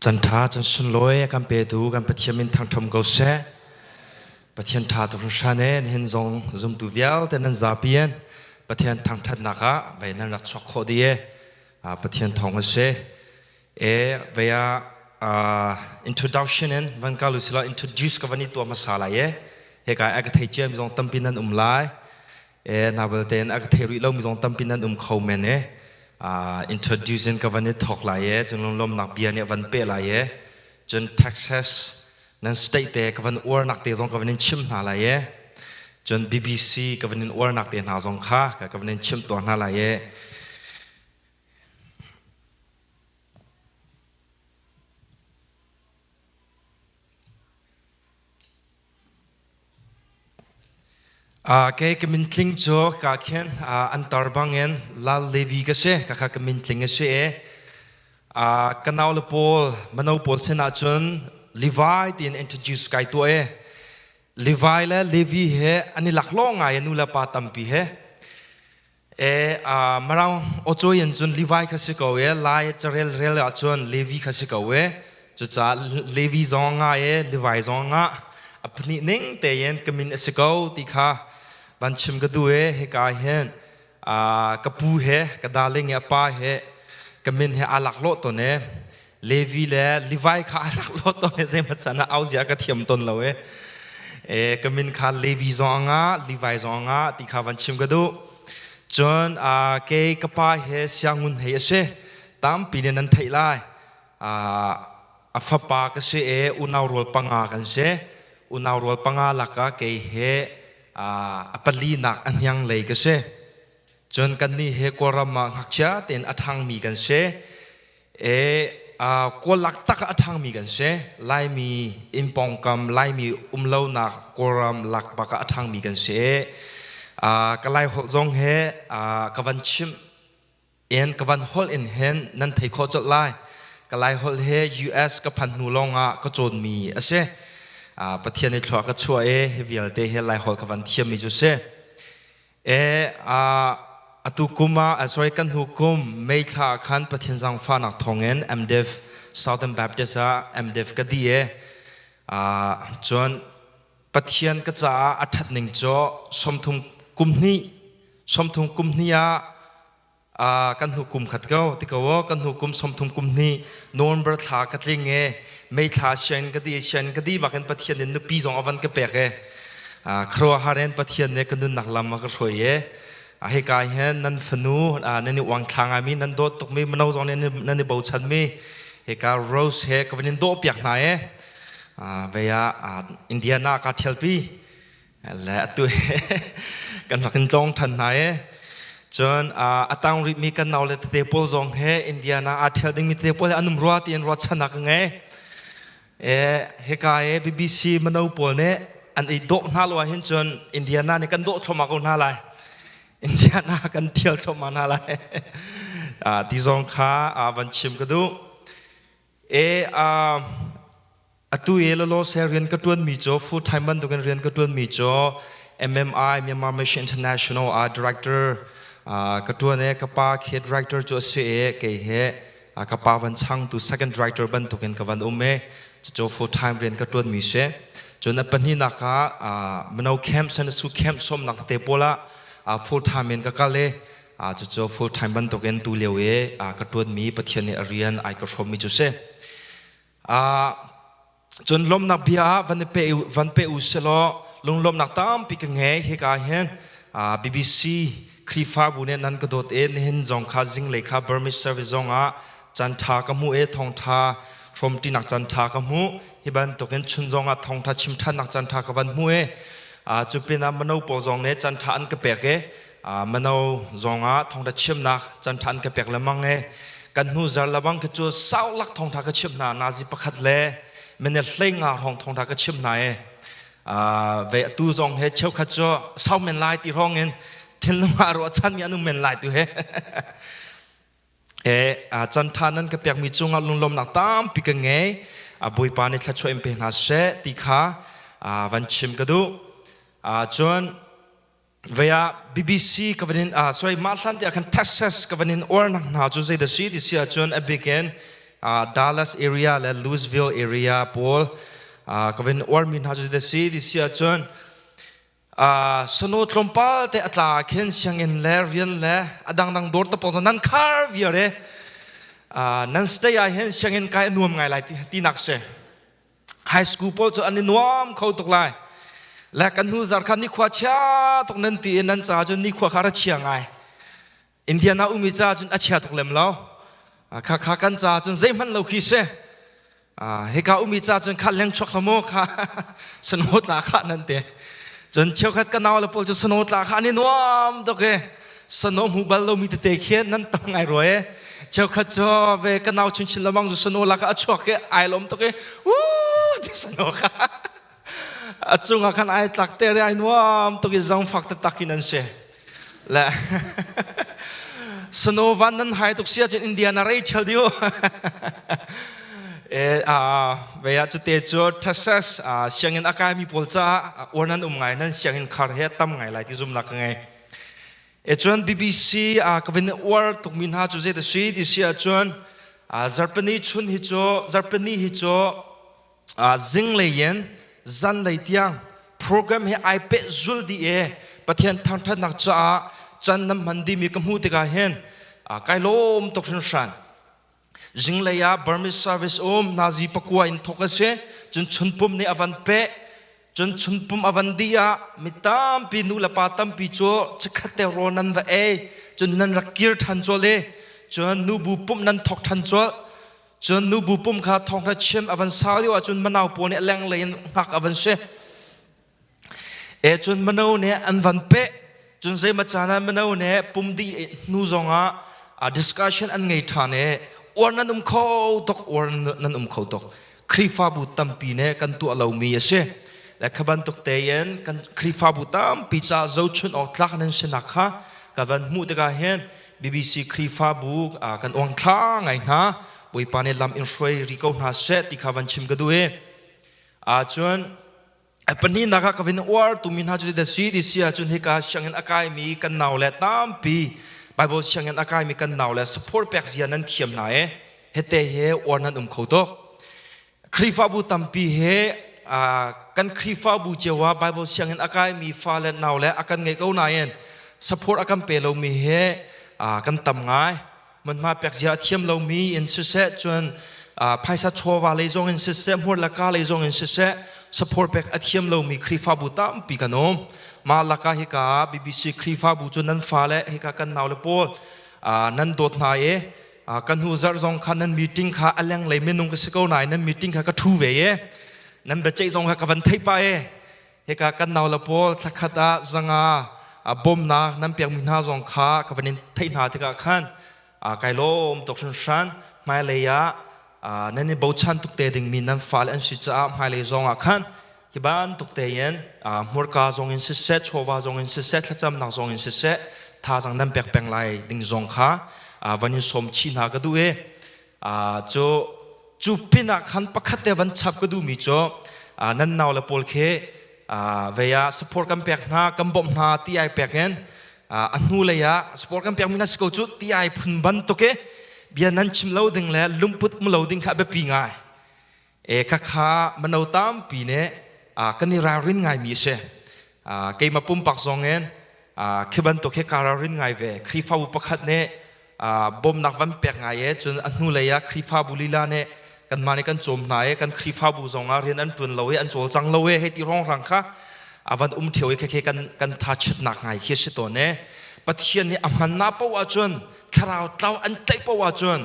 จันทาจันสุนลอยกันเปดูกันปะเทียมินทางทำเกษตรปะเทียนทาตุรชาเนนเห็นซองซุมตุวิลแต่นั้นซาเปียนปะเทียนทางทัดนักะไปนั้นนักชกโคดีปะเทียนทองเสเวียintroduction นั้นวันกาลุสิลา introduce กับวันนี้ตัวมาสาลายเฮกายอักเทเจียมีซองตั้มปินันไลนาเบลเตนอักเทริเรามีซองตั้มปินันเขาเมนintroducing กับวันนี้ถกหลายจนลมนักเบียร์เนี่ยวันเปหลายจน Texas นั้น state เตกับวันอวนักเตะซองกับวันนี้ชิมหาหลายจน BBC กับวันนี้อวนักเตะหาซองค้ากับวันนี้ชิมตัวหาหลายแกมินคลิงโจกาเขียนอันตรบังเงินลาเลวีก็เช่กมินคลิงก็เช่กันเอาลโพลมันเอาโพลเช่นอาจารย์ Levi ที่ introduce ไกตัวLevi และ Levi อันนี้หลักล้อไงนูละปาตัมปีมาเราโอโจยันจน Levi ข้าศึกเอาลายจะเรลอาจารย์ Levi ข้าศึกเอาจะ Levi จงไงLevi จงไงอันนี้นิ่งแต่ยันกมินศึกเอาที่ข้าบันชิมก็ดูเฮกายเห็นกับปูกระดาษเลี้ยงป้ากมินอาลักโลตัวเนี่ยเลวีและลีวายข้าอาลักโลตัวเนี่ยเซมันจะน่าเอาเสียกระเทียมต้นเลยกมินข้าเลวีซองลีวายซองที่ข้าบันชิมก็ดูจนเกย์กับป้าเสียงุนเสตามปีนั้นไทยไล่ฟ้าปากเสอุณาวรปังอากันเสอุณาวรปังอาลักเกย์ปลีนักอันยังเลยก็เช่จนกันนี่เฮกวารามาหักเช้าเต็นอัฐังมีกันเช่กวลักตักอัฐังมีกันเช่ไล่มีอินปองกำไล่มีเล่านักกวารามลักปากอัฐังมีกันเช่ก็ไล่หจงเฮกวันชิมกวันฮอลอินเฮนนั่นไทยโคจรไล่ก็ไล่ฮอลเฮ US กับพันนูลงก็โจนมีเช่ประเทศในทว่าก็ช่วยวิลเตเฮลัยฮอลกับวันเทียมมีจุดเช่อตุกุมาสวยกันหุกุมไม่ท่าขันประเทศสังฟานักทองเงิน MDF Southern Baptist MDF ก็ดีจนประเทศก็จะอัฐหนึ่งจ่อสมทุมกุมนี้กันหุกุมขัดเก้าที่เขาว่ากันหุกุมสมทุมกุมนี้โนนบรัทากัดลิงไม่ท่าเชนก็ดีบางคนประเทศเนี่ยนุปีสองอวันก็เปกครัวฮาร์เรนประเทศเนี่ยก็นุนักลำมาก็ช่วยเฮกายเห็นนั่นฝนูนั่นนี่วางทางอามีนั่นโดดตกมีมันเอาตรงนี้นั่นนี่เบาชันมีเฮกาโรสเฮก็เป็นโดดเปียกไหนเวียอินเดียนาการเทลปีและตัวกันหลักจงทันไหนจนตั้งริมีกันเอาเลยเตปอลจงเฮอินเดียนาอาเทลดิ้งมีเตปอลอันนุ่มรัวที่อันรัวชนะกันไงเฮกายBBC มันเอาปนเนี่ยอันไอโดน่ารัวเห็นจนอินเดียนาเนี่ยกันโดทมากันน่าไรอินเดียนากันเที่ยวทมาน่าไรที่จงข้าวันชิมก็ดูตัวเราเรียนก็ตัวมีจ่อ full time มันตัวกันเรียนก็ตัวมีจ่อ MMI Myanmar Mission International Director ก็ตัวเนี่ยก็ป้าเคด Director จ่อเสียเกี่ยก็ป้าวันช่างตัว second Director บันตัวกันกับวันอุเมจ่อ full time เรียนก็ตัวมีเสียจนปัจจุบันนักมันเอาแคมป์สันสุแคมป์สมนักเตปโละfull time เองก็กะเลยจ่อ full time บันตัวกันตัวเลี้ยวก็ตัวมีปัจจุบันเนี่ยเรียนไอ้ก็ชมมีจุดเสียจนลมนักเบียวันเปอุสโลลงลมนักตามปีกังเฮเฮกาเฮนBBC ครีฟ้าบุญนั้นก็โดดเห็นจงข้าจิงเลยข้า Burmese Service จงจันทากมูทองทาชมที่นักจันทากมูฮิบันตกเห็นชุนจงทองทาชิมทันนักจันทากวันมูจุดเป็นมันเอาปอจงเนี่ยจันทานก็เปียกมันเอาจงทองทาชิมนักจันทานก็เปียกละมังกันหูจาระบังก็จูเศร้าลักทองทาก็ชิมนาจิประคัดเล่มันเนี่ยเล่งทองทาก็ชิมไหนเวตูจงเฮเช่าขจรเศร้าเมนไลตีร้องเงินทิ้งลงมารวชันมีอนุเมนไลตัวจันทานั้นก็เปียกมีจงลุงลมหนักตามปีกังเงบุยปานิทัชช่วยเอ็มเพนัสเซติขาวันชิมก็ดูจนเวีย BBC กับวันนี้sorry มาทันที่อาคัน Texas กับวันนี้ออร์นักหนาจนใจเดซีที่เสียจนเอเบเกน Dallas area และ Louisville area ปอลก็เป็นอวมินหาจุดเดซีดิเสียจนสนุกลมพัดแต่อัตราเข็นเสียงเงินเล่เรียนเล่ดังโดดตะปอนนั้นคาร์วิเร่นั้นสเตย์เห็นเสียงเงินกายนวมไงไรที่นักเสไฮสคูลปอลจะอันนี้นวมเขาตกไล่และกันหูจารคันนี่ขวาเชียตกนั้นตีนั้นจ้าจนนี่ขวาคาราเชียงไงอินเดียนาอุมิจ้าจนอาเชียตกเล่มแล้วข้ากันจ้าจนเซมันเราคิดเสเฮก้าอุมิจ้าจนขัดเลี้ยงชกละโมค่ะสนุกลาขานั่นเตะจนเชี่ยวขัดกันเอาแล้วพอจะสนุกลาขานี่นวมตกสนุกหูบัลเรามีแต่เตะเขียนนั่นต้องไงรวยเจ้าข้าจอเวกันเอาชินละมังจะสนุกละก็ชัวร์ไอลมตกวู้ที่สนุกค่ะจุงอาคันไอตักเตะไอนัวมตกจังฟักตักกินนั่นเสียและสนุกวันนั้นหายตกเสียจนอินเดียนาเรย์เชียวเดียวเวียจุดเตจเท็กซัสเสียงเงินอากาศมีพลจ้าวันนั้นไงนั่นเสียงเงินคาร์เฮตั้มไงไรที่จุ่มหลักไงจวน BBC ก็เป็นวอร์ตุกมินหาจุดเจตสีที่เสียจวนจาร์ปนีชุนฮิโจจาร์ปนีฮิโจซิงเลยนจันเลยที่ยังโปรแกรมให้ไอเป็ดจุลดีปะเทียนทางทัดนักจ้าจันน้ำมันดีมีกำหูติกาเห็นไกลมตกชันจิงเลยบาร์มิสซาร์วิสนาซีปักวาอินทกเสจนชุนปุ่มในอวันเปจนชุนปุ่มอวันดีมิตามปีนูละปาตัมปีโจจะขัดเตโรนันวะจนนันรักกิร์ทันโจเลจนนูบุปุ่มนันทกทันโจจนนูบุปุ่มขาทองทัดชิมอวันสาวดีว่าจนมะนาวปนเนี่ยแรงเลยหักอวันเสจนมะนาวเนี่ยอันวันเปจนเซมาจานะมะนาวเนี่ยปุ่มดีนูจงdiscussion อันไงท่านเนี่ยวันนั้นเขาตกวันนั้นเขาตกครีฟ้าบุตรปีเนี่ยกันตัวเรามีเสียและขบันตกเตียนกันครีฟ้าบุตรปีจ้าเจ้าชุนออกลักนั้นเสนักค่ะกันมุดกาเห็น BBC ครีฟ้าบุกกันอ่างคล้าไงนะบุยปานเอลำอินช่วยริโก้นาเซติขบันชิมกันด้วยจนปนี้นักกันวอร์ตุมินหาจุดเดซีดิเซียจนเหตุการณ์เชิงอากาศมีกันหนาวและตามปีไบเบิลเชิงอากาศมีกันหนาวและ support แปกเสียนั้นเทียมไหนเหตุเหตุวันนั้นเขาตกครีฟ้าบุตรปีเหกันครีฟ้าบุเจว่าไบเบิลเชิงอากาศมีฟ้าและหนาวและอาการไงก็นาย support อาการเปเรามีเหตุกันตำง่ายมันมาแปกเสียเทียมเรามีอินสุเซจนภายสัชวาเลยจงอินสุเซหัวละกาเลยจงอินสุเซ support แปกเทียมเรามีครีฟ้าบุตรปีกันอมมาลักาฮิกา BBC ครีฟ้าบุจนันฟ้าและฮิกากันนาวเลปอลนั้นโดดนายกันหูจารจงขันนั้นมีติ้งขาอันแรงเลยเมนุงก็สกาวไหนนั้นมีติ้งขาก็ทูเวนั้นเบจจงขากันไทยไปฮิกากันนาวเลปอลสักขดาจังบอมนานั้นเปียกมินหาจงขากันไทยนาทิกาขันไกลมตกชันไม่เลยนั่นนี่บูชันตุกเตดิงมินนั้นฟ้าและอันสิจ้าไม่เลยจงขันที่บ้านตุกเตียนมัวกาจงอินสิเซชัวจงอินสิเซทจำนักจงอินสิเซท่าจังนั้นเปียกแปลงลายดิ่งจงขาวันนี้สมชินาก็ดูจูปินักขันปักขัดเตวันชับก็ดูมิจ่อนั่นนาวละปอลเคเวียสปอร์ตกันเปียกนากันบ่มนาที่ไอเปียกเงินอันนู้เลยสปอร์ตกันเปียกมินัสกูจุดที่ไอพุ่นบันตุกเบียนั้นชิมเหลาดิ่งแล้วลุมพุดมเหลาดิ่งข้าเบปีง่ายข้ามันเอาตามปีเนี่ยกันนี่รารินไงมีเช่เกี่ยมาปุ่มปักซองเงินคือบันตุกการารินไงเวครีฟ้าบุปขัดเนี่ยบ่มนักวันเปียกไงจนอันนู้เลยครีฟ้าบุลีลาเนี่ยกันมาในกันโจมนายกันครีฟ้าบุซองเรียนอันปุ่นเลวอันโจลจังเลวให้ที่ร้องรังค่ะวันเที่ยวกันทัชหนักไงเขี้ยตัวเนี่ยปะเทียนเนี่ยมันน่าปวดจนคราวเต้าอันเตปวดจน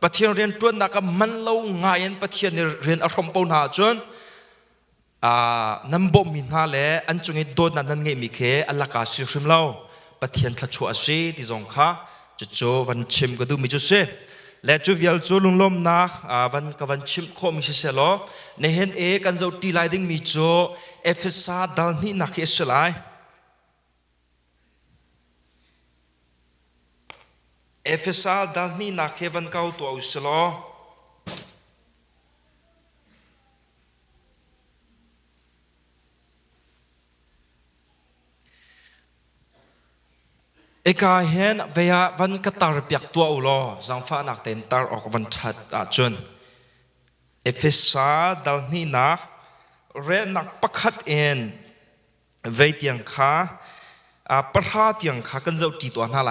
ปะเทียนเรียนตัวนักมันเลวไงปะเทียนเรียนอารมณ์ปนหาจนน้ำบ่มินหาเล่อันจุงให้โดนนั่นไงมีเคอัลลักาสิริมเล่าปะเทียนทัชชัวซีที่จงค่ะจุดโจวันชิมก็ดูมีจุดเสและจุดวิลโจลุงลมนักวันกับวันชิมโคมิเสลอในเห็นกันจะตีไลดิ้งมีโจเอฟเอสาดัลนี่นักเอสไลเอฟเอสาดัลนี่นักเฮวันเก้าตัวอุสลอ เอกาเห็นเวียวันกตาร์เปียกตัวอุลอจังฟ้านักเต็นตาร์ออกวันชัดจนเอฟเฟซาดัลนี่นักเรนักปักขัดเอ็นเวทียงขาประหารยังขากันเจ้าตีตัวน่าไหล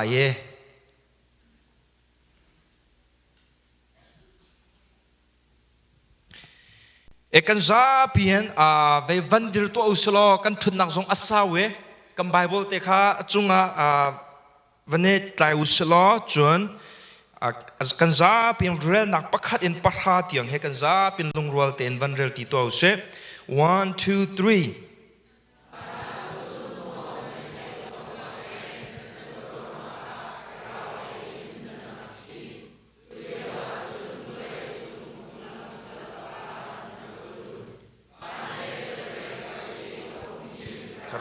เอกันซาเปียนเววันดิรตัวอุสโลกันทุนนักทรงอัศวะกันไบเบิลเตค่ะจุงวันนี้ไตรอุสโลจนกันซาเปียนเรนักปักขัดเอ็นประหารยังเฮกันซาเปียนลงรัวเต็นวันเรลตีตัวอุส 1 2 3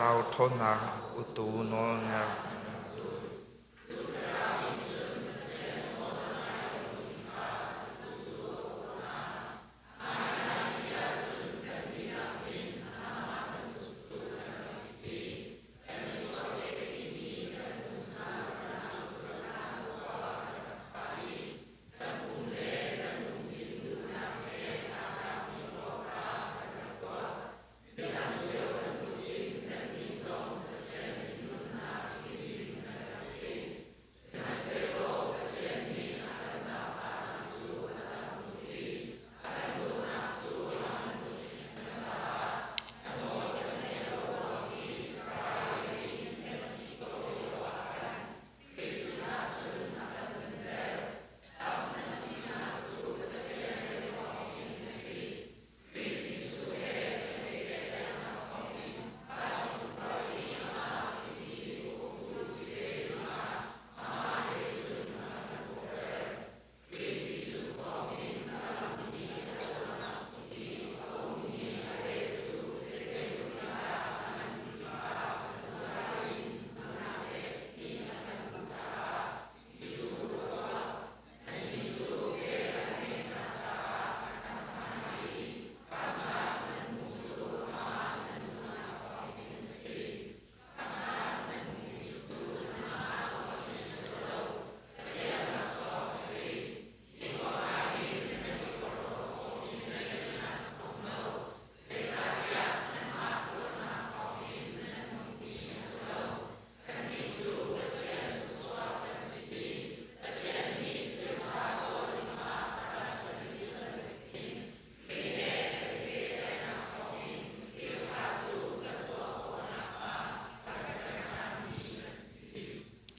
เราทนนักอุตุนอง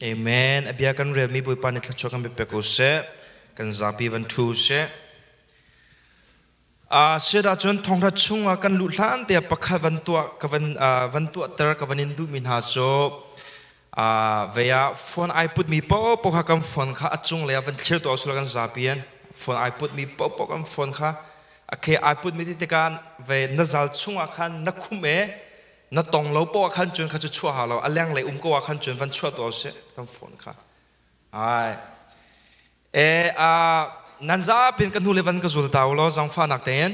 เอเมนอเบียกันเรียนมีบุญปานิทัชกันเป็นเปกุเสกันซาปีวันทูเสเสด็จจนทองทัชงกันลุลันเตียปะขวันตัววันตัวเตอร์กับวันอินดูมินฮาโซเวียฟอนไอพุดมีปอกันฟอนข้าจงเลยวันเชื่อตัวสุลกันซาปีนฟอนไอพุดมีปอกันฟอนข้าโอเคไอพุดมีที่การเวนนัลชงกันนักคุมนัตองเราปอขันจนเขาจะชั่วหาเราอันแรงเลยก็ว่าขันจนวันชั่วตัวเสียกันฝนค่ะนั่นจะเป็นกันหูเลวันก็สุดท้ายเราจังฟ้านักเต้น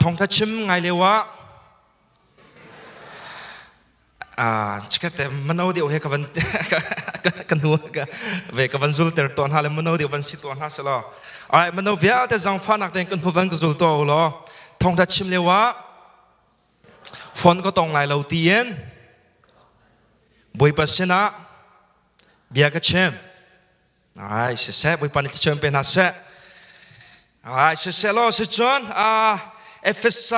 ทองทัชชิมไงเลยวะชิคกี้พายมันเอาเดียวให้กับวันกันหูกับวันสุดท้ายตอนหาเลยมันเอาเดียววันสิตอนหาเสร็จแล้วมันเอาเบียร์แต่จังฟ้านักเต้นกันหูวันก็สุดท้ายเราทองทัชชิมเลยวะฝนก็ต้องไหลเราตีนบุยปัสนะเบียกเชมเสบุยปันเชมเป็นอาเสเสล้อเสจวนเอฟเอส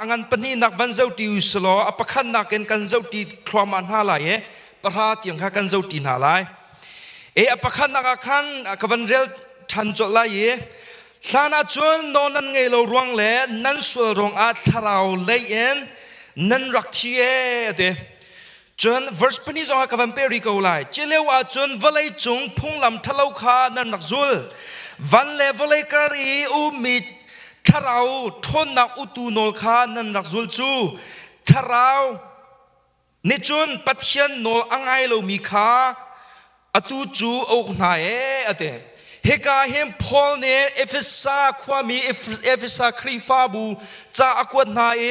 งันปนีนักวันเจ้าตีอุสโลอปะขันนักกันเจ้าตีคลอมันหาไหลประหารที่ยังข้ากันเจ้าตีหาไหลอปะขันนักขันกับวันเรลทันจดไหลฐานะจวนนอนนั่งไงเรารวงเล่นั่นส่วนรวงอาทาราวเลียนนั่นรักที่เดจน verse ปนิจงกับวันเปริโกไลเจเลวจนวันเลยจงพุ่งลำทะเลาขานั่นรักจุลวันเลวันเลยกรีอุมิดทาราวทนนักอุตุนอลขานั่นรักจุลจูทาราวนิจนปัจเจียนนอลอังไงเรามีขาอตุจูอกนายเดเฮกาเฮมพอลเนเอฟเอสาความมีเอฟเอสาครีฟาบูจะอากวดนาย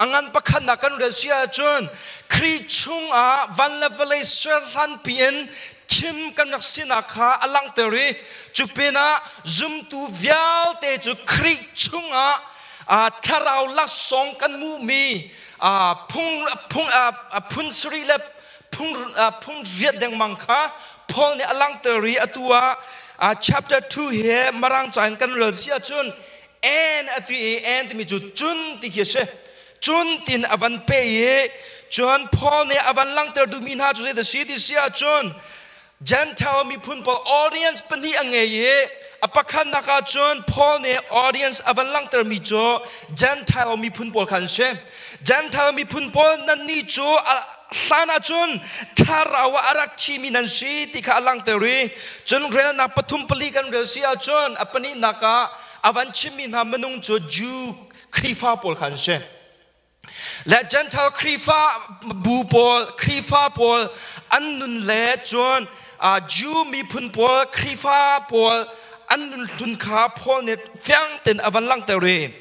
angan pakhan na kan resia chun khri chung a van level ser han pien Chim kan naksina kha alang teri chupena zum tu vial te chu khri chung a tharau la song kan mu mi phun sri le phun viet deng mang kha Paul ni alang teri atua chapter 2 here marang chan kan resia chun en ati en mi chu chun ti ke se chun tin avan pe ye chun Paul ne avan lang ter du min ha chu the city sia chun Gentile mi pun Paul audience pani ange ye apakhan naka chun Paul ne audience avan lang ter mi cho Gentile mi pun Paul khan se Gentile mi pun Paul nan ni cho sana chun tharawa arak chimi nan si ti kha lang teri chun rel na pathum pali kan rel sia chun apani naka avan chimi na manung cho Jew khifa Paul khan se let Gentile khifa bu Paul khifa Paul annun le chun Jew mi pun Paul khifa Paul annun sun kha Paul ne fyang ten avan lang teri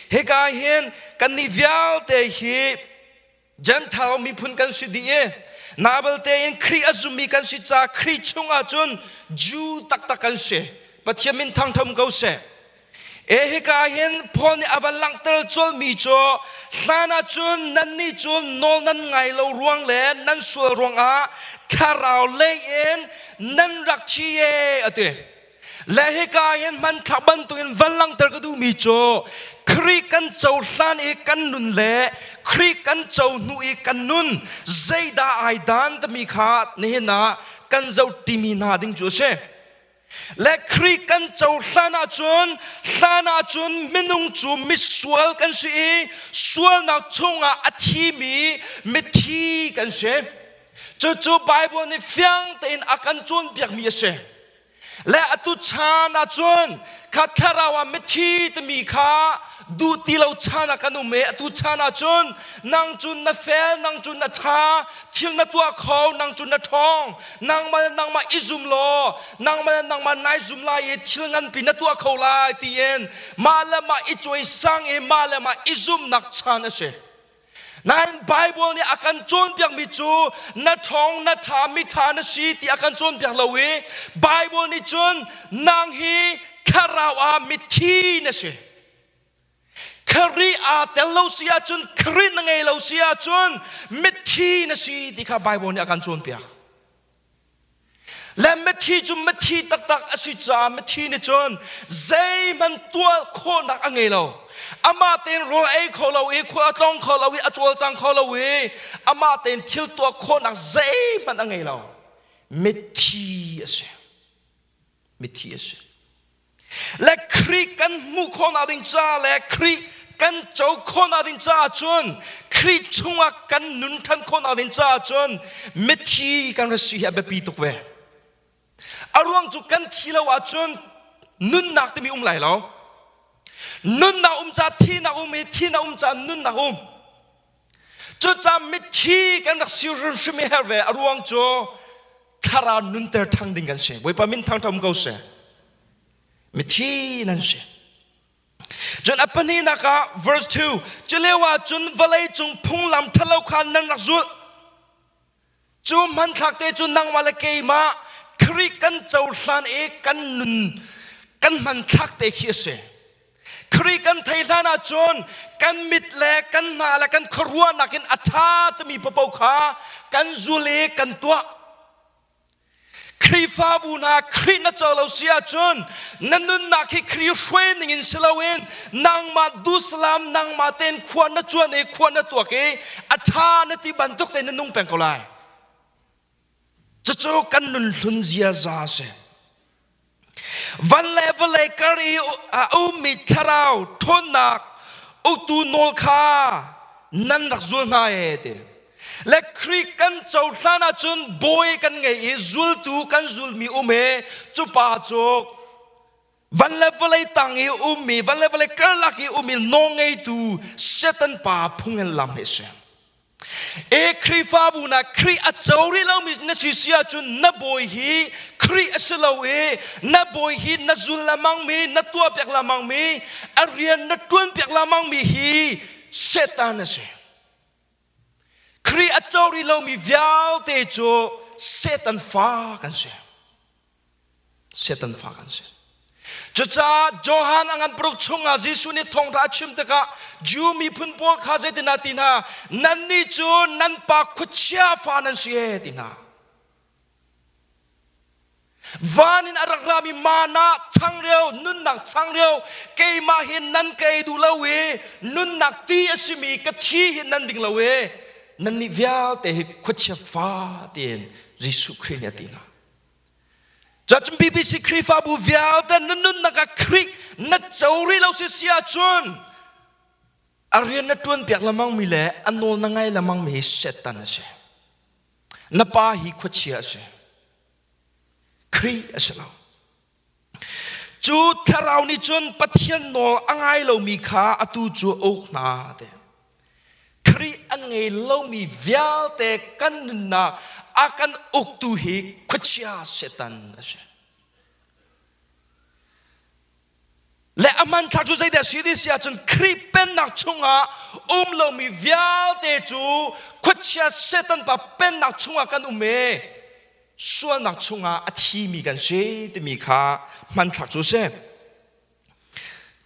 he ga hen kan ni vial te hi Gentile mi pun kan si die nabel te in khri azumi kan si cha khri chunga chun Jew tak tak kan se pathiamin thang tham go se he ka hen phone avan lang ter chol mi cho sana chun nan ni chun no nan ngai lo ruang le nan sul ruang a tharau le en nan rak chi e ate le he ka hen man thaban tu in van lang ter ka du mi cho khri kan chau san e kan nun le khri kan chau nu e kan nun zaida ai dan ta mi kha ne na kan zau timi na ding chu se le khri kan chau sana chun minung chu misual kan si sual na chunga athi mi mithi kan se chu bible ni fyang te in akan chun piak mi se le atu chana chun khatharawa mithi te mi kha du ti lo chana kanu me atu chana chun nang chun na fel nang chun na tha thil na tua kho nang chun na thong nang ma izum lo nang ma nai zum la ye thil ngan pi na tua kho la ti en ma ichoi sang e ma izum nak chana se nan bible ni akan chon piak mi chu na thong na tha mi tha na si ti akan chon piak lo we bible ni chun nang hi kharawa mithi na se khari a telosia chun khri na ngai lo sia chun mithi na si ti kha bible ni akan chon piak le mithi chu mithi tak asi cha mithi ni chun zai man tua kho nak angai lo ama ten ro ai kho lo e kho atong kho lo e achol chang kho lo e ama ten thil tua kho nak zai man angai lo mithi ase le khri kan mu kho na ding cha le khri kan chau kho na ding cha chun khri chunga kan nun than kho na ding cha chun mithi kan ra si ha be pi tuk we arwang chu kan thilo wa chun nun nak te mi lai lo nun na cha thi na thi na cha nun na chu cha mithi kan ra si ru shi me ha we arwang chu thara nun ter thang ding kan se boi pa min thang tham go se mithi nan se John apani naka verse 2 chilewa chun valai chung phung lam thalo khan nan rakzul chu man thak te chu nang wala ke ma khri kan chau san e kan nun kan man thak te khi se khri kan thailana chun kan mit le kan na la kan khruwa nakin atha tmi popau kha kan zule kan tua khri fa bu na khri na chalo sia chun nanun na khi khri shwen in silawin nang ma du salam nang ma ten khwan na chuan e khwan na tua ke atha na ti ban tok te na nung peng kolai chu kan nun lun zia za se van level le kari mi tharau thon nak o tu nol kha nan rak zul na e te le khri kan chau sana chun boy kan nge e zul tu kan zul mi ume chu pa chok van level le tang e umi van level le kar lak e umi no nge tu setan pa phungen lam he se e khri fa bu na khri a chori lo mi na si sia chun na boy hi khri aslo e na boy hi na zul lamang mi na tua pek lamang mi arian na tuan pek lamang mi hi setan se รีอาเจ้าริเรามีวิาวเตโจเซตันฟ้ากันเสียเซตันฟ้ากันเสียจะจ้าโจฮันอันปรุกชงอาจิสุนิทองราชิมตะกะจูมีพุนปอลข้าเจตินาตินานันนี่จูนันปากขุดเชียฟ้านันเสียตินาวานินอารักรามีมานะช่างเร็วนุนหนักช่างเร็วเกยมาเห็นนันเกยดูละเวนุนหนักตีอสิมีกะทีเห็นนันดิ่งละเวนันนิวิาเตหิขุดเชียฟ้าเตียนยิสุคริสต์ตินาจัดบีบีสิคริฟ้าบุวิาเตนุนหนักครินัดเจ้าริเราเสียจนอารียนนัดตวนเปียกละมังมีแหละอันโนนังไงละมังมีเซตันเสนับปาหิขุดเชียเสครีเอสเราจูทารานิจนปะเทียนโนอังไงเรามีขาอตูจูอกนาเตครีอังไงเรามีวิาเตกันนาอากันอกตูหิขุดเชียเซตันเสและอามันทักจูใจเดียสิริเสียจนครีเป็นนักชงอาเรามีวิาเตจูขุดเชียเซตันปะเป็นนักชงอากันเมส่วนนักชงอาที่มีกันเสียที่มีค่ามันทักจูเซ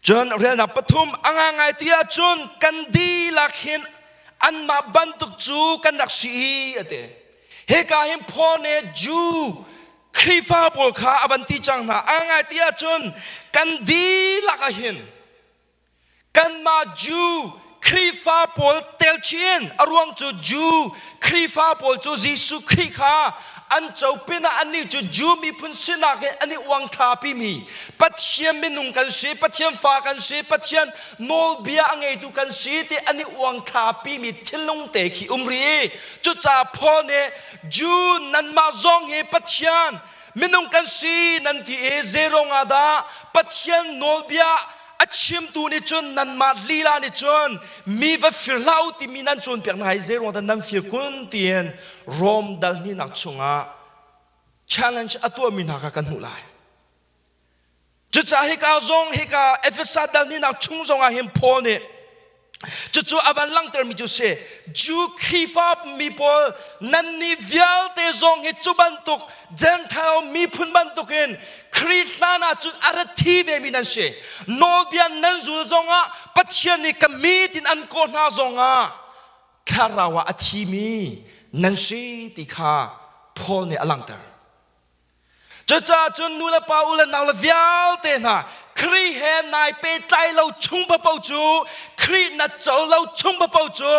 จนเรียนนับปฐมอ่างไงที่จนกันดีลักเห็นอันมาบันทุกจูกันนักสีเตเฮกาเห็นพ่อเนจูครีฟ้าบอลขาอวันที่จังนะอ่างไงที่จนกันดีลักเห็นกันมาจูครีฟ้าบอลเตลเชียนอรวงจูครีฟ้าบอลจูยิสุครีขาอันเจ้าเป็นอันนี้จูมีพุนสินักอันนี้วังทาพิมีปัจเจียนมินุงกันสีปัจเจียนฟ้ากันสีปัจเจียนโนเบียอังเอตุกันสีที่อันนี้วังทาพิมีทิลงเตขีรีจุจ่าพ่อเนี่ยจูนันมาจงเฮปัจเจียนมินุงกันสีนันที่เซรงอาดาปัจเจียนโนเบียอัดชิมตูนิจนนันมาลีลานิจนมีว่าฟิลาวที่มีนันจนเปียกนายเซรงอาดานันฟิลกุนเตียนรอมดัลนี่นักชงอา challenge อตัวมีนักกันหูลายจุดจ่าเฮกาซงเฮกาเอฟเอสดัลนี่นักชงซงอาเฮมพอเนี่ยจุดจ่าอวันลังเตอร์มีจุดเสจูครีฟ้ามีพอนันนิวิลเตซงเฮจุบันตุกเจนทาวมีพุนบันตุกินคริสานาจุดอาร์ทีเวมีนันเสโนเบียนนันจูซงอาปัจเจนิกมีตินอันโกนาซงอาคาราวะอธิมีนันเสติขาพอเนี่ยอลังเตอร์จะจ่าจนนูละปาอุลนาวละวิลเตนะครีเฮนายเปไตเราชุ่มปะเปาจูครีนัดเจ้าเราชุ่มปะเปาจู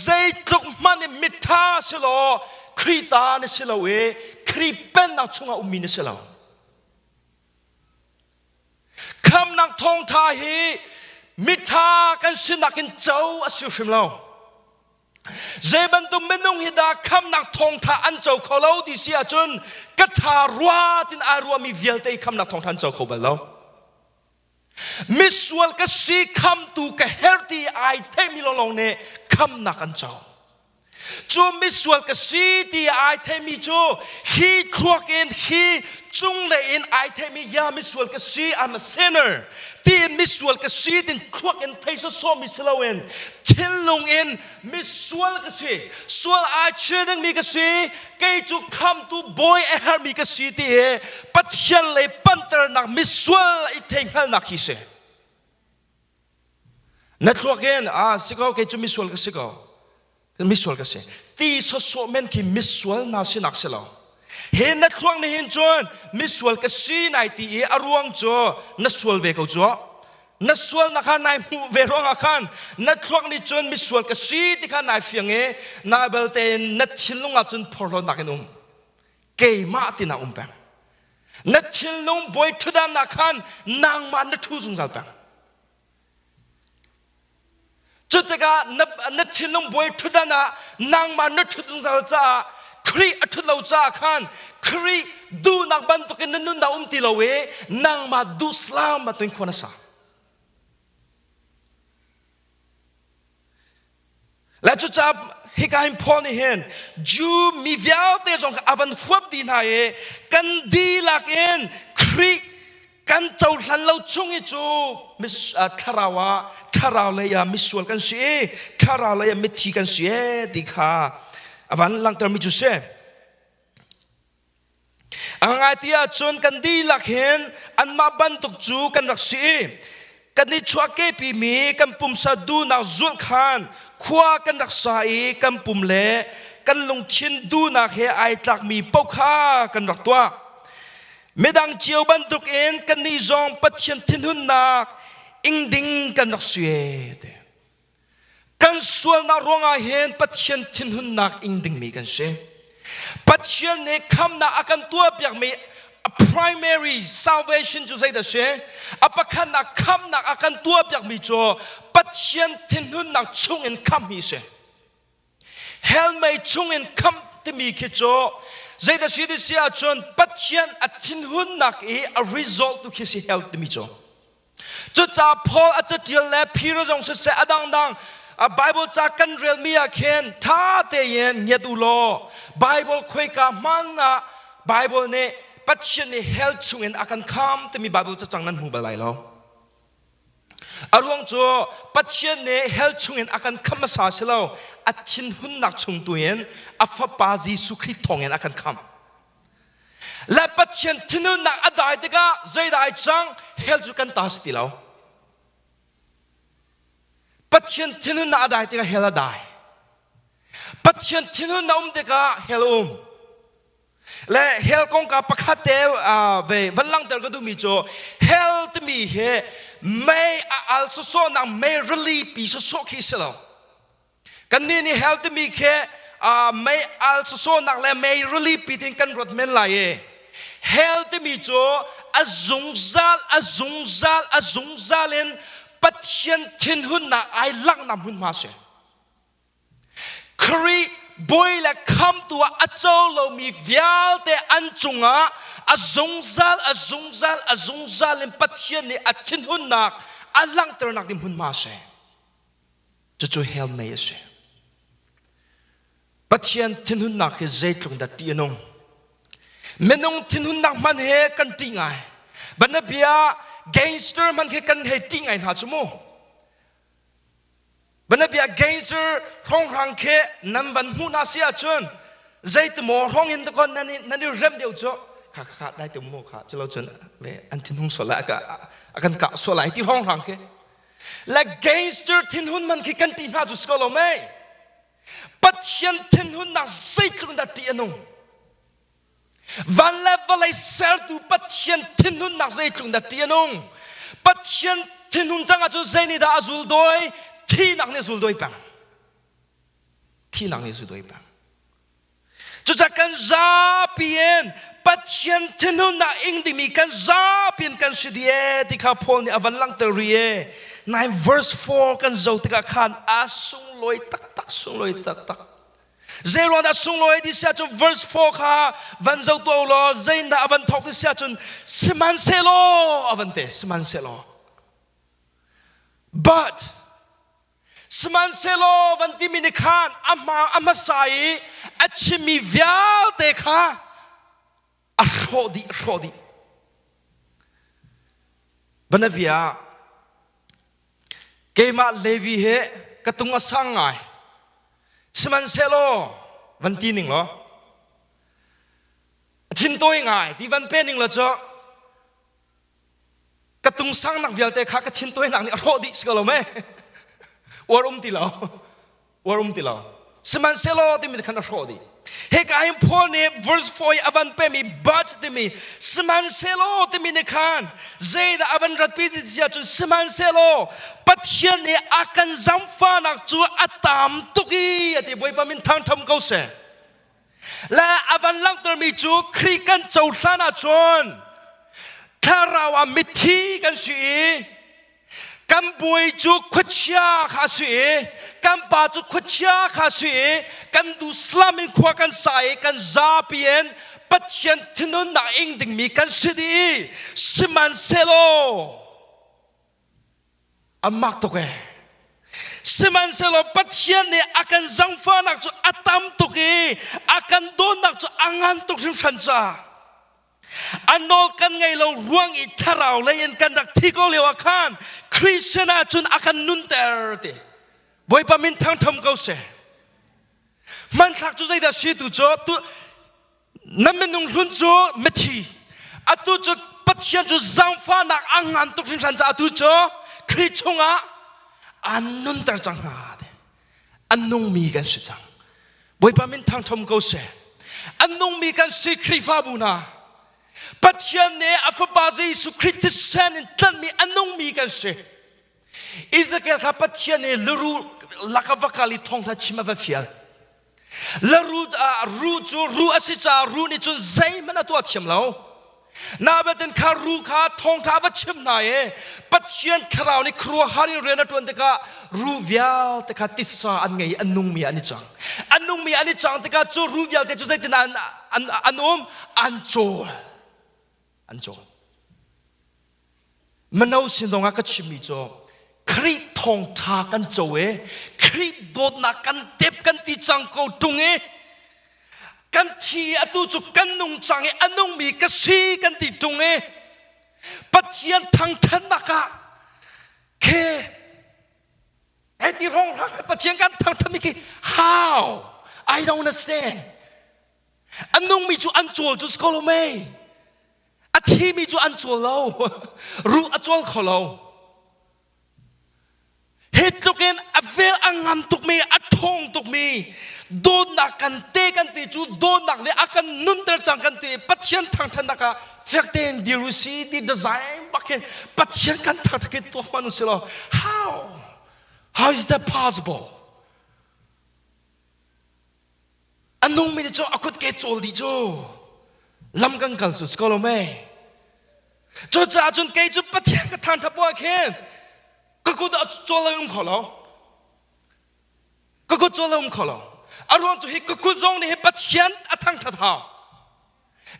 ใจตุกมันเนี่ยมิท่าสิโลครีตาเนี่ยสิโลครีเป็นนักชงอาอุมิเนี่ยสิโลคำนักทองทาฮีมิท่ากันสินักกันเจ้าอสิฟิมเราเจบันตุเมนุงฮิดาคำนักทองทาอันเจ้าเขาเล่าดิเสียจนกัทารัวตินอารัวมีเวียลเตคำนักทองทันเจ้าเขาเบลเรามิสวลก็สีคำตูกะเฮร์ตีไอเทมิลงเนี่ยคำนักอันเจ้าจูมิสวลก็สีตีไอเทมิจูฮีครัวกินฮีจุงเลยอินไอเทมิยามิสวลก็สี I'm a sinner ที่มิสวลก็สีตินครัวกินไทยโซมิสลาเวนทิลลงอินมิสวลก็สีสวลไอเชื่อดังมีก็สีเกจูคำตูบอยเอฮาร์มีก็สีที่ปัจจัยเลยปันตระนักมิสวลไอเทงฮัลนักฮิเซนัดครัวกินสิเขาเกจูมิสวลก็สิเขามิสวลก็สีที่โซเมนที่มิสวลน่าสินักเสลาเห็นนักครองในเห็นจนมิสวลก็สีนายที่อารวงจ่อนัสวลเวกจ่อนัสวลนักนายเวรองอาคารนักครองในจนมิสวลก็สีที่ข้านายเฟียงนาเบลเตนนัดชิลลงอาจนพอลนักนุ่มเกยมาตินาแปงนัดชิลลงบอยทุดานักขันนางมานัดทุซุงซัลแปงจุดที่กานัดชิลลงบอยทุดานานางมานัดทุซุงซัลจ้าครีอัตุลาจ้าขันครีดูนักบันตุกินนุนดาติลาเวนางมาดูสลามมาตุนคนน่ะและจุดจับเฮกาฮิมพอนี่เห็นจูมีวิาเตจงอวันขวบดีนายกันดีลักเอ็นครีกันเจ้าหลันเราจงอิจูมิสคาราวเลยมิสวลกันเสียคาราวเลยมิทีกันเสียดีค่ะ avan lang termi chu se angai tia chon kan di lakhen an ma ban tuk chu kan raksi kan ni chua ke pi mi kan pum sa du na zul khan khwa kan raksai kan pum le kan lung chin du na he ai tlak mi pau kha kan rak tua medang chiu ban tuk en kan ni zong pathian thin hun nak ing ding kan raksue kan sual na ronga hen pathian thin hun nak ing ding mi kan se pathian ne kham na akan tua piak mi primary salvation chu sai da se apakhan na kham na akan tua piak mi cho pathian thin hun nak chung en kham mi se hel mai chung en kham te mi ke cho zai da si sia chon pathian a thin hun nak e a result to kisi hel te mi cho chu cha Paul a cha til le phiro jong se adang dang a Bible cha kan rel mi a khen tha te yen nyet u lo Bible khoi ka man na Bible ne pathian ne hel chung en akan kham te mi Bible cha chang nan hu ba lai lo arong cho pathian ne hel chung en akan kham sa se lo a thin hun nak chung tu yen a fa pa Jesu Christ thong en akan kham la pathian thin hun nak adai te ka zai dai chang hel chu kan tas ti lo pathian thin hun nak adai te ka hel adai pathian thin hun na te ka hel le hel kong ka pakhat te ve van lang ter ka du mi cho hel te mi he may also so na may really be so ki se lo kan ni hel te mi ke may also so na le may really be tin kan rot men la ye hel te mi cho azung zal en pathian thin hun na ai lang nam hun ma se kri boy la kham tu a chau lo mi vial te an chunga azung zal en pathian ni a thin hun nak a lang ter nak dim hun ma se chu hel me se pathian thin hun nak he zai tlung da ti nong menong thin hun nak man he kan ti ngai bana bia gangster man ke kan he ti ngai ha chumo bana bia gangster hong rang ke nam van hu na sia chun zai te mo hong in de kon nani rem deu cho kha dai te mo kha chalo chun ve an thin hun so la ka akan ka so lai ti hong rang ke la gangster thin hun man ke kan ti na ju skolo me pathian thin hun na zai tlung da ti anong van level ai ser tu pathian thin hun na zai tlung da ti anong pathian thin hun changa chu zai ni da azul doi thi nak ne zul doi pang thi nak ne zul doi pang chu cha kan za pien pathian thin hun na ing di mi kan za pien kan sidie ti kha Paul ni avan lang te rie 9 verse 4 kan zo te ka khan asung loi tak sung loi tak zero da sung loi di sia chu verse 4 kha van zo to lo zain da avan thok di sia chun siman selo avante siman selo but siman selo van ti min khan ama sai achimi vial te kha ashodi banavia kema Levi he katung asangai siman selo van ti ning lo thin toi ngai ti van pe ning lo cho katung sang nak vial te kha ka thin toi nak ni ashodi skalo me warum ti lo siman selo ti mi khan ashodi he ka im Paul ne verse 4 avan pe mi but ti mi siman selo ti mi ne khan zai da avan rat pi ti sia chu siman selo pathian ne akan zamfa nak chu atam tuki ati boi pamin thang tham ko se la avan lang ter mi chu khri kan chau thana chon tharawa mithi kan si kan boi chu khwachia kha si kan pa chu khwachia kha si kan du slamin khwa kan sai kan zapien pathian thinun na ing ding mi kan sidi siman selo amak to ke siman selo pathian ne akan zangfa nak chu atam to ke akan don nak chu angan to sim sancha anol kan ngai lo ruang I tharau lein kan rak thiko lewa khan Christiana chun akan nun ter te boy pamin thang tham ko se มันทักจุใจเดชิตุโจตุนั่นมันนุ่งรุ่นโจไม่ทีอะตุโจปัจเจียนจุจังฟ้านักอ่างงานตุกสิงสันจะอะตุโจคริชงะอันนุ่นตรจังหาเดอันนุ่งมีกันสุจังบอยปามินทางทมกูเสอันนุ่งมีกันสิคริฟาบุนาปัจเจียนเนอฟบาซีสุคริติเซนตันมีอันนุ่งมีกันสิอิสราเอลข้าปัจเจียนเนลรูลักวกาลิทองทัชิมาเฟียลลรูจูรูอาศิจารูนี่จุนใจมันตัวเทียมเรานาเบตินข้ารูข้าทองท้าวัชิมนายปัจเจียนคราวนี้ครัวฮาริเรนตัวเด็กรูวิาลแต่ข้าติดสาอันไงอันนุ่งมีอันนี้จังอันนุ่งมีอันนี้จังแต่ข้าจูรูวิาลแต่จุใจตินอันอันโจมันเอาสิ่งตรงนั้นก็ชิมิโจคริทองทากันโจคริโดดนักกันเต็บกันตีจังกูตรงกันที่อตุจุกันนุ่งจังอันนุ่งมีกษีกันตีตรงปัจเจียนทางทันนักเคไอ้ที่ร้องรักปัจเจียนกันทางทันมีกี่ how I don't understand อันนุ่งมีจุอันโจจุสโคโลเมอาที่มีจุอันโจเรารู้อันโจเขาเราเหตุตุกินอเวลอังงานตุกมีอัทองตุกมีโดนนักกันเตะกันตีจูโดนนักเนี่ยอากันนุ่นเตอร์จังกันตีปัจเจียนทางทันนักเฟกเตนดิรูซีดีดีไซน์บักเก็ตปัจเจียนกันทางตะเกียตัวมนุษย์เรา how is that possible อันนุ่งมีโจอากุดเกจโจดีโจลำกันกัลจุสกอลเมโจจ่าจุนเกจุปัจเจียนกันทางทับว่าเคนก็กูจะโจลายขอเราก็กูโจลายขอเราอารมณ์จุฮิก็กูจงนี่ปัจเจียนทางทัดหา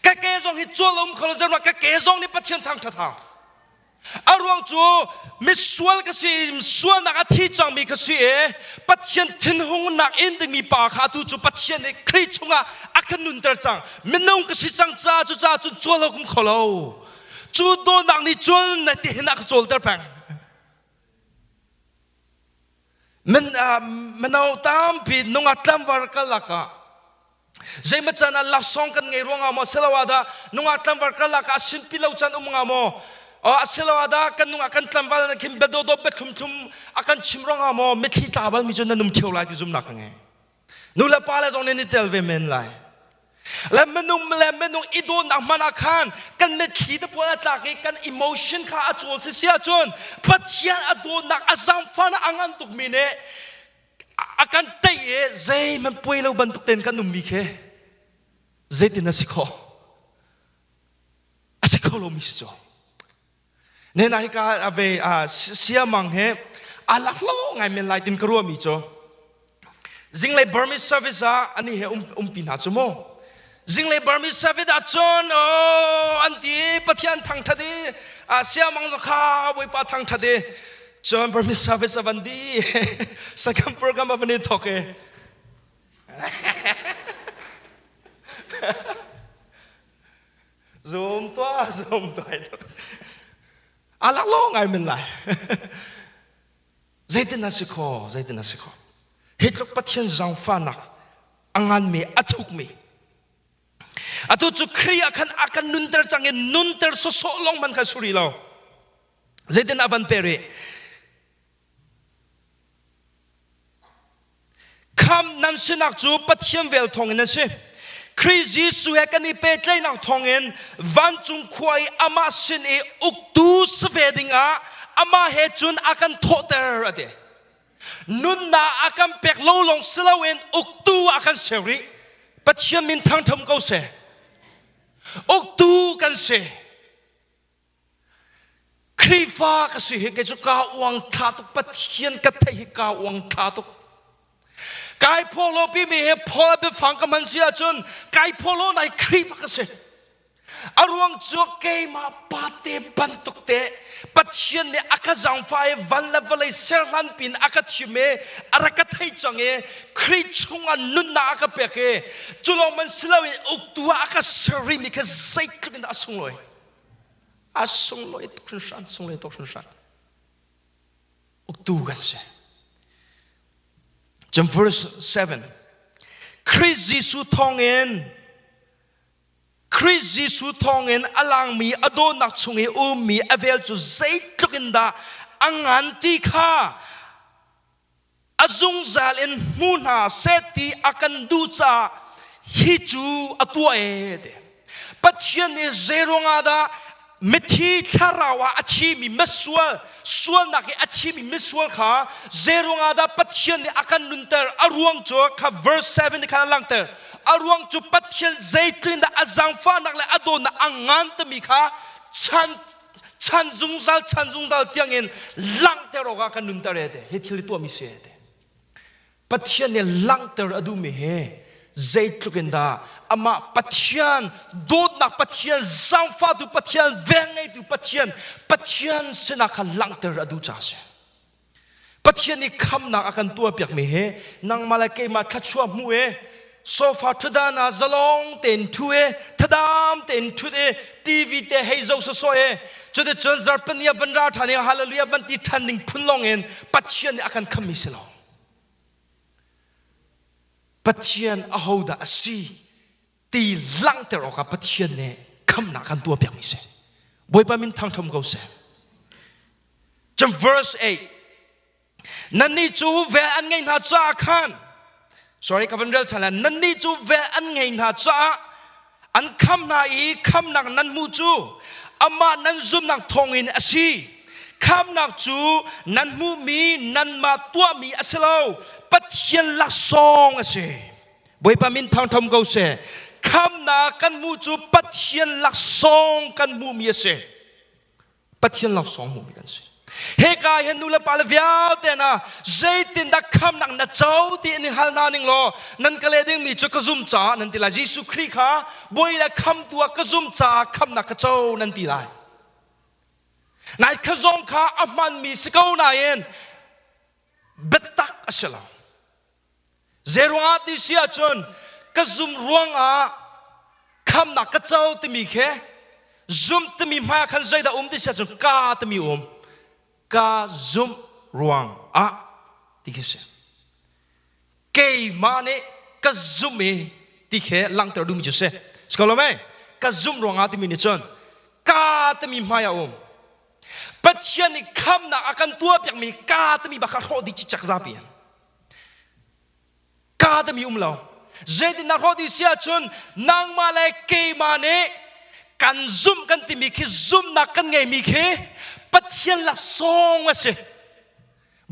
ก็เกจงฮิโจลายขอเราจะว่าก็เกจงนี่ปัจเจียนทางทัดหาอารมณ์จูมิสวลก็สิมิสวลนักที่จังมีก็สิปัจเจียนทิ้งหงนักอินดึงมีปากขาตุจูปัจเจียนนี่คริชงะอาการนุนเตอร์จังมินุ่งก็สิจังจ้าจูโจลายขอเราจูโดนนักนี่จูนนี่ที่นักโจลเตอร์แพงมันเอาตามปีนงอัตลัมวาร์กัลลักะใจมันจะนั่นลักษณะกันไงร่วงอ่ะมั้งเสลวาดานงอัตลัมวาร์กัลลักะสินพิลาวจันอ่ะมั้งเสลวาดากันนงอัตลัมวาร์นักขิมเบดโดเบคุมทุมอากันชิมร่วงอ่ะมั้งไม่ที่ตาบันมีจนนั่นนุ่มเที่ยวไล่ที่ซุ่มนักไงนู่นละปาเลจงเนี่ยนี่เทลเวเมนไล่แล้วมันนุ่งอีโดนักมันอาคารกันไม่ขี้ตะปวดตากันอิโมชันข้าอาจวนเสียจนปัจจัยอโดนักอาจารย์ฟันอ่างตุกมีเนี่ยอาการเตะใจมันป่วยแล้วบันทุกเต็นกันนุ่มมีแค่ใจตินสิโคโลมิสโจเนี่ยนายก็เอาไปเสียมังเหรอลักโลไงมันไล่ตินกรัวมิโจจิงเลยบาร์มิสเซอร์วิสอันนี้เหปีนาจโมจิงเลยบาร์มิสเซอร์วิสจนอันที่ปะเทียนทางทัดเสียมังจะข้าวไว้ปะทางทัดจนบาร์มิสเซอร์วิสวันดีสักคำโปรแกรมวันนี้ทอกซูมตัวอาลักโลไงมันไล่ใจตินสิโคเหตุปัจจัยจังฟ้านักอังานมีอัตุกมีอัตุจุครีอากันนุนเตอร์จังเงินนุนเตอร์โซลงมันกันสุริเราเจดินอวันเปรีคำนั้นสินักจูปัจจัยเวลทองเงินสิคริสต์ยิสุเฮกันนี่เป็นเลยนักทองเงินวันจุงควายอามาสินอุกตูสเวดิงอามาเฮจุนอากันโทเตอร์อะไรนุนนาอาการเปกโลลงสลาเวนอุกตูอาการเสรีปัจจัยมินทางทำเขาเสอุกตูกันเสครีฟ้าก็สิเกจุกาวังทาตุปัจจัยกัตถิกาวังทาตุกายพอโลปีมีเหตุพอไปฟังกับมันเสียจนกายพอโลในครีก็เสอารวงจวกเกมาปาเตบันตุกเตปัจจัยเนี่ยอาการจังไฟวันละวันเลยเซรันปินอาการชิมอารักไทยจังคริชงอันนุนนาอาการเปกจุลมันสลาวิอุกตัวอาการเสรีมีแค่ใจกลิ่นอาสุงลอยตกชันอุกตัวกันเสจำ verse 7 ค คริสต์เยซูทองเองคริสต์เยซูทองเองอลังมีอโดนักชงเอมีอเวลจูเซตุกินดาอังอันติข้าอจุงซาเลนมูนาเซติอากันดูจาฮิจูอตัวเอเดปัจจัยนี้เจรงอาดามิทีทาราวาอาชีมีมิสวลส่วนนักอาชีมีมิสวลข้าเจรงอาดาปัจจัยนี้อากันนุนเตอร์อารวงโจข้า verse 7นี่ข้าลังเตอร์อารวงโจปัจจัยเจตรินดาอาจังฟ้านักเลอโดนอังงันตมีข้าชันจุงซัลเตียงเงินลังเตอร์ก็กันนุนเตอร์เดเฮทิลิตัวมิเสเดปัจจัยนี้ลังเตอร์อดูมีเฮใจตรุกันดาอามาปัจจัยโดดนักปัจจัยสังฟ้าดูปัจจัยเวงไงดูปัจจัยสนักลังเตอร์อดูจ้าเสปัจจัยนี้คำนักอากันตัวเปียกมีเฮนังมาเลเกมาคัดชัวมัวโซฟาทดานาจะลองเต็นทัวทดามเต็นทุเอทีวีเตให้เจ้าสวยจุดเจนจาร์ปนียบันราธานีฮาเลลูยาบันติทันนิงพุ่นลงเงินปัจจัยนี้อากันคำมิสลองปัจจัยอาหูดาสีตีลังเตอร์ออกกับปัจจัยนี้คำนักกันตัวเปียกมิเสบอยปามินทางทำเขาเสจำ verse 8นั่นนี่จูเวอันไงน่าจ้าขัน sorry กับวันเรียลทันแล้วนั่นนี่จูเวอันไงน่าจ้าอันคำนาอีคำนักนั้นมูจูอามานั้นซุมนักทองอินอสีคำนักจูนั้นมูมีนั้นมาตัวมีอสโลปัจจัยลักษงอสีบอยปามินทางทำเขาเสคำนักกันมูจูปัจจัยลักษงกันมูมีอสีปัจจัยลักษงมูมีกันสิเฮกาเห็นนูเลปาเลวิอาเตนะเจตินดักคำนักนัดเจ้าที่นี่ฮัลนานิงโลนั่นก็เลยดึงมีจุกซุมจ่านั่นที่ละเยซูคริสต์ค่ะบอยละคำตัวกซุมจ่าคำนักเจ้านั่นที่ละนายขจงข้าอามันมีสกาวนายเองเบ็ดตักอสลาเจรวงอาติเสียจนกซุมรวงอาคำนักเจ้าที่มีแค่ซุมที่มีมาขันใจดาติเสียจนกาที่มีกาซุมรวงอาที่คิดเสียเกยมาเนกซุมเอที่แค่ลังเตอร์ดูมีจุดเสียสกอลไหมกซุมรวงอาที่มีเนี่ยจนกาที่มีมาอย่างปัจจัยนี้คำนักอาการตัวเปียกมีกาที่มีบักรอดีจิจักซาเปียนกาที่มีเราเจดินนักรอดีเสียจนนางมาเลยเกยมาเนกันซุมกันที่มีคือซุมนักกันไงมีคือปัจจัยละสองอ่ะสิ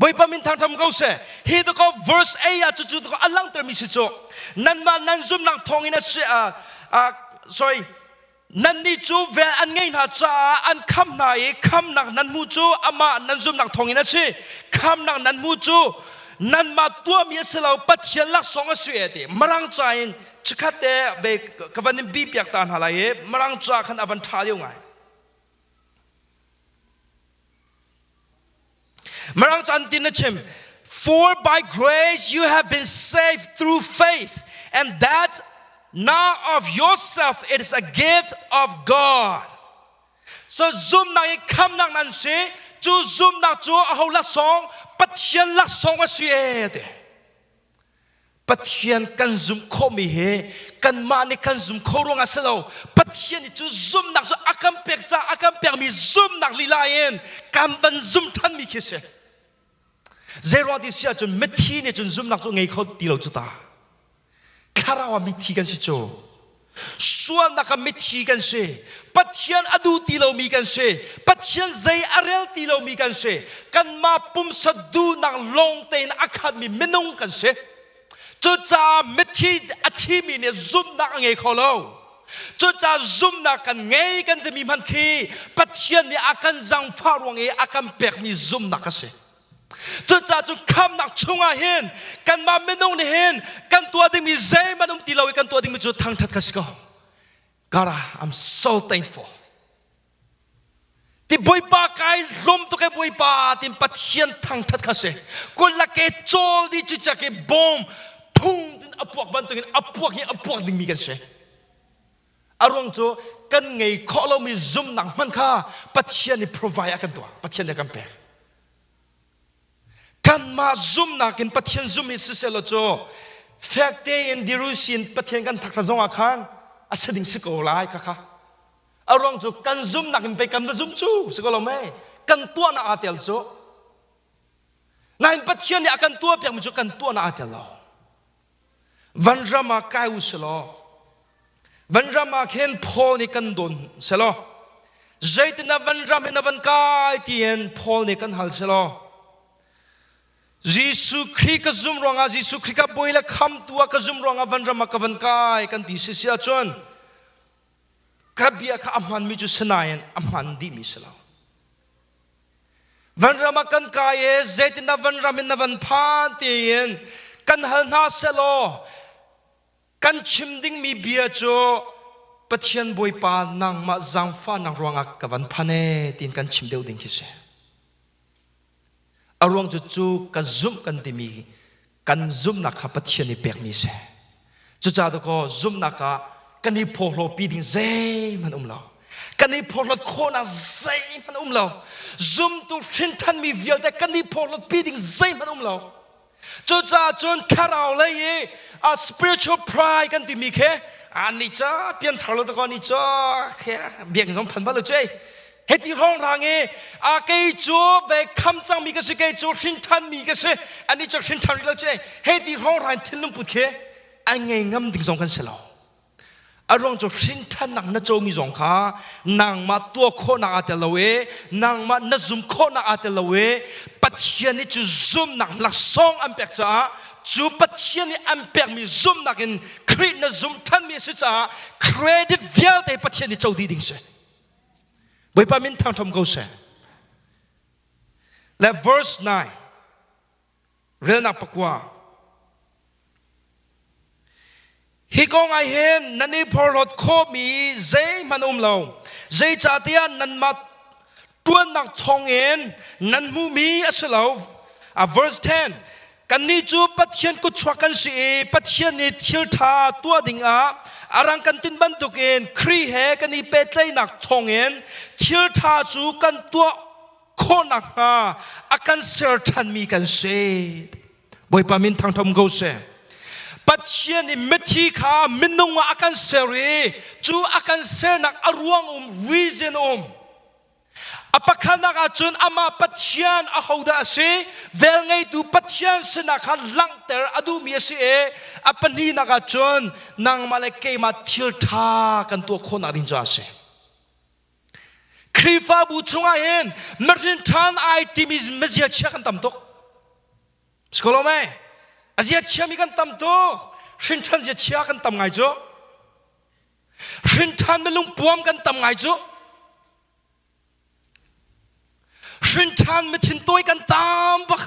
บอยปามินทางทำเขาเสียเฮตุก็ verse 8จุดๆก็อัลลังเตอร์มีสิโจนั่นมานั่นซุมนักทองอินะเสียsorryนั่นนี่จูเวอันไงนะจ้าอันคำไหนคำนักนั้นมูจูอามานั่นซุมนักทองอินะสิคำนักนั้นมูจูนั่นมาตัวมีเสลาปัจจัยละสองอ่ะสิเอติมรังใจชิคัดเตะเบกวันนี้บีบอยากตานหาอะไรมรังใจขันอวันทาเดียวไงมรังจันตินชิม for by grace you have been saved through faith and that not of yourself it is a gift of God so zoom na ikam nang nan si chu zoom na chu ahau la song pathian la song a si ete pathian kan zoom kho mi he kan ma ni kan zoom kho rong a selo pathian ni chu zoom na chu akam pek cha akam pek mi zoom na li laen kam ban zoom than mi khise zero di sia chun methi ni chun zoom na chu ngei kho ti lo chu ta kharawa methi kan si chu suan na ka methi kan se pathian adu ti lo mi kan se pathian zai arel ti lo mi kan se kan ma pum sa du nang long ten akhat mi menung kan se chu cha methi athi mi ne zoom na ngei kho lo chu cha zoom na kan ngei kan te mi man khi pathian ni akan zang fa rong e akan pek mi zoom na ka se chu cha chu kham nak chunga hin kan ma menung ni hin kan tua ding mi zai manum ti lo kan tua ding mi chu thang that ka sko God I'm so thankful ti boy pa kai lom to ke boy pa tin pathian thang that ka se ko la ke chol di chi cha ke bom phung tin apuak ban to apuak ding mi kan se arong chu kan ngei kho lo mi zum nang man kha pathian ni provide kan tua pathian ni kan pe kan ma zum na kin pathian zum mi se lo cho fact day in dirusin pathian kan thak razong akhan asading siko lai kha arong chu kan zum nakin pe kan zum chu siko me kan tua na atel chu nain pathian ya kan tua piang chu kan tua na atel lo vanrama kai uslo vanrama khen pho ni kan don selo zaitina vanram na van kai tien pho ni kan hal selo Jisu Christ ka zum ronga Jisu Christ ka boila kham tua ka zum ronga vanrama ka van kai kan ti si sia chon kabia ka amhan mi chu sanayan amhan di mi selo vanrama kan kai zaitina vanram na van phan tien kan hal na selo kan chimding mi bia cho pathian boi pa nang ma zangfa nang ronga ka van phane tin kan chimdeu ding khise arong chu ka zum kan timi kan zum na kha pathian ni pek mi se chu cha do ko zum na ka kan ni pholo pi ding zai man lo kan ni pholo kho na zai man lo zum tu thin than mi vial da kan ni pholo pi ding zai man lo chu cha chon kharao le ye a spiritual pride kan timi khe ani cha pian thalo da ko ni cha khe biang som phan ba lo chei heti rong rang e a ke chu ve kham chang mi ka se ke chu thin than mi ka se ani cha thin than lo chei heti rong rang thin lum put khe an nge ngam ding song kan se lo arong chu thin than nang na cho mi jong kha nang ma tua kho na ate lo we nang ma na zum kho na ate lo we pathian ni chu zum nang lak song am pek cha chu pathian ni am pek mi zum nakin create na zum than mi se cha create vial te pathian ni chau di ding se boi pa min thang thom go se le verse 9 rena pakwa hi kong ai hen nani phorot kho mi zai man lo zai cha tia nan ma tuan nak thong en nan mu mi asalo a verse 10 kan ni chu pathian ku chwakan si pathian ni thil tha tua ding a arang kan tin ban tuken khri he kan ni petlai nak thong en thil tha chu kan tua kho nak ha akan ser than mi kan se boi pa min thang thom go se pathian ni methi kha minung akan seri chu akan ser nak aruang reason apakana ka chun ama pathian a hoda ase vel ngai tu pathian sena kha langter adu mi ase apani na ka chun nang malake ma thil tha kan tu khona din ja ase krifa bu chunga hen martin than ai timis mezia cha kan tam tok skolome azia cha mi kan tam tok shin than zia cha kan tam ngai jo shin than melung puam kan tam ngai jo shin than me thin toy kan tam bak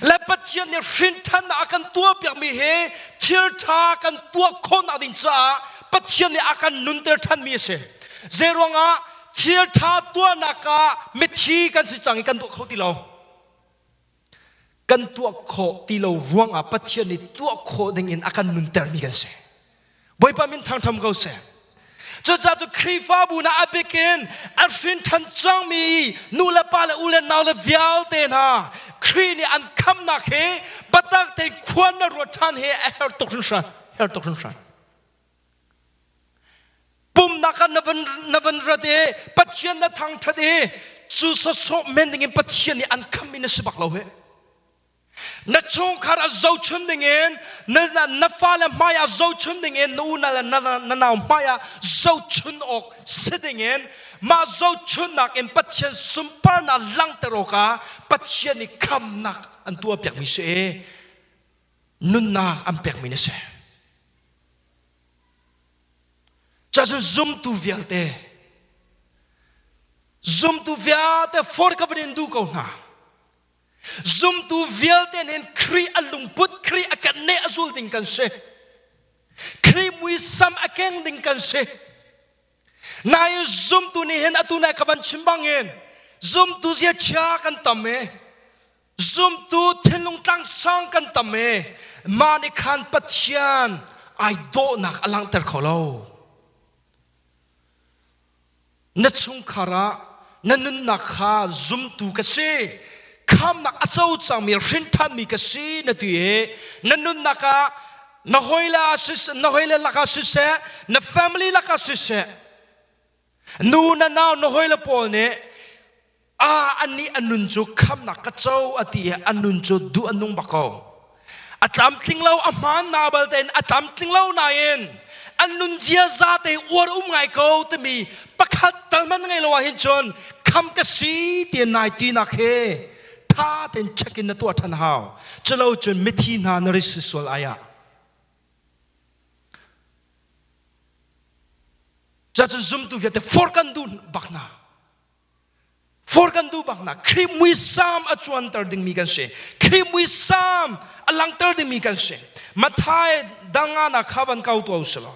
la pathian ne shin than na akan tua pyak mi he thil tha kan tua khon adin cha pathian ne akan nunter than mi se zeronga thil tha tua na ka me thi kan si changi kan tu kho ti lo kan tua kho ti lo ruang a pathian ni tua kho ding in akan nunter mi kan se boy pa min thang tham go se cho cha cho krifa bu na abekin afin than chang mi nu la pa la ule naw la vial te na khri ni an kham na khe batak te khwan na ro than he her tok shan pum na kan navan rade pathian na thang thade chu so mending in pathian ni an kham mi na sibak lo he na chung khara zo chun dingen na fala maya zo chun dingen nu na maya zo chun ok sidingen ma zo chun nak in pathian sumpar na lang teroka pathian ni kham nak an tua pyak mi se nun na am pyak mi ne se just zoom to vialte for ka bin du ko na zoom to vialten en kri alung put kri akane azul ding kan se kri mui sam akeng ding kan se na yu zoom to ni hen atuna kavan chimbangen zoom to zia cha kan tame zoom to thenlung tang sang kan tame mani khan pathian ai do nak alang ter kholo na chung khara nanun nakha zoom to ka se คำนักเจ้าจังมีรินทันมีกษีนตัวเองนั่นนุนนักนหอยละสิเสนหอยละลักสิเสน family ลักสิเสนูนนาวหอยละปอลเนี่ยอันนี้อันนุนจูคำนักเจ้าอติอันนุนจูดูอันนุงบักเอาอัตามทิ้งเราอามันนาบัลเตนอัตามทิ้งเรานายเอ็นอันนุนเจียซาเตอวดไงเขาแต่มีประคัดตันมันไงเราเห็นจนคำกษีเตียนนายตีนักเฮถ้าเต็นเช็คอินในตัวทันหาวจะเราจนมิทีนานริสิสวลอายะจะจนซุ่มตัวเวทฟอร์กันดูบักนาฟอร์กันดูบักนาครีมวิสามอจวนเตอร์ดึงมีกันเชครีมวิสามอลังเตอร์ดึงมีกันเชมาทายดังงานักข้าวันเก่าตัวอุสลา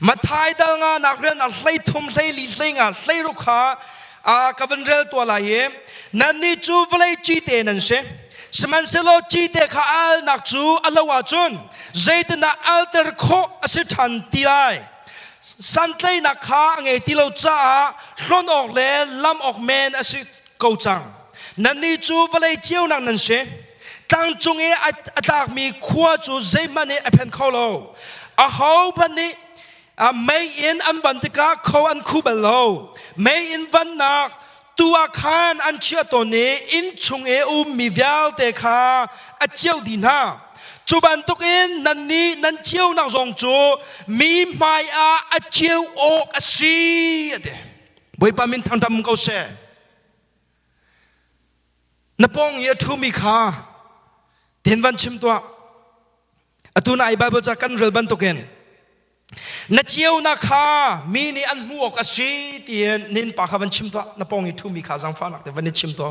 มาทายดังงานักเรียนอัลไซทมไซลิไซงาไซรุขากับวันเรลตัวลายนั่นนี่จูวเลยจีเตนันเชสมันเซโลจีเตข้าอัลนักจูอัลวาจุนเจตนาอัลเตอร์โคอสิทันตีไลสันไลนักข้าไงที่เราจ้าร้อนออกเลยลำออกเมนอสิเกาจังนั่นนี่จูวเลยเจียวนักนั่นเชตั้งจงอัตากมีขวาจูเจมันเนี่ยเป็นเขาโลฮาวพันนี้ไม่อินอันบันทึกเขาอันคูเบลโลไม่อินวันนักตัวขานอันเชื่อตัวนี้อินชงมีเวลเตค่ะอัจเจียวดีนะจูบันตุกินนันนี้นันเจียวนักทรงจูมีไม้อัจเจียวออกสีเดบอยปามินทำเขาเสนปองเยทุมีค่ะเดินวันชิมตัวตัวนายบาเบิลจากกันเรบันตุกินนัดเจียวนักข้ามีนี่อันหัวกษีเตียนนินปากขวันชิมตัวนับปองอีทุ่มมีข้าจังฟ้านักแต่วันนี้ชิมตัว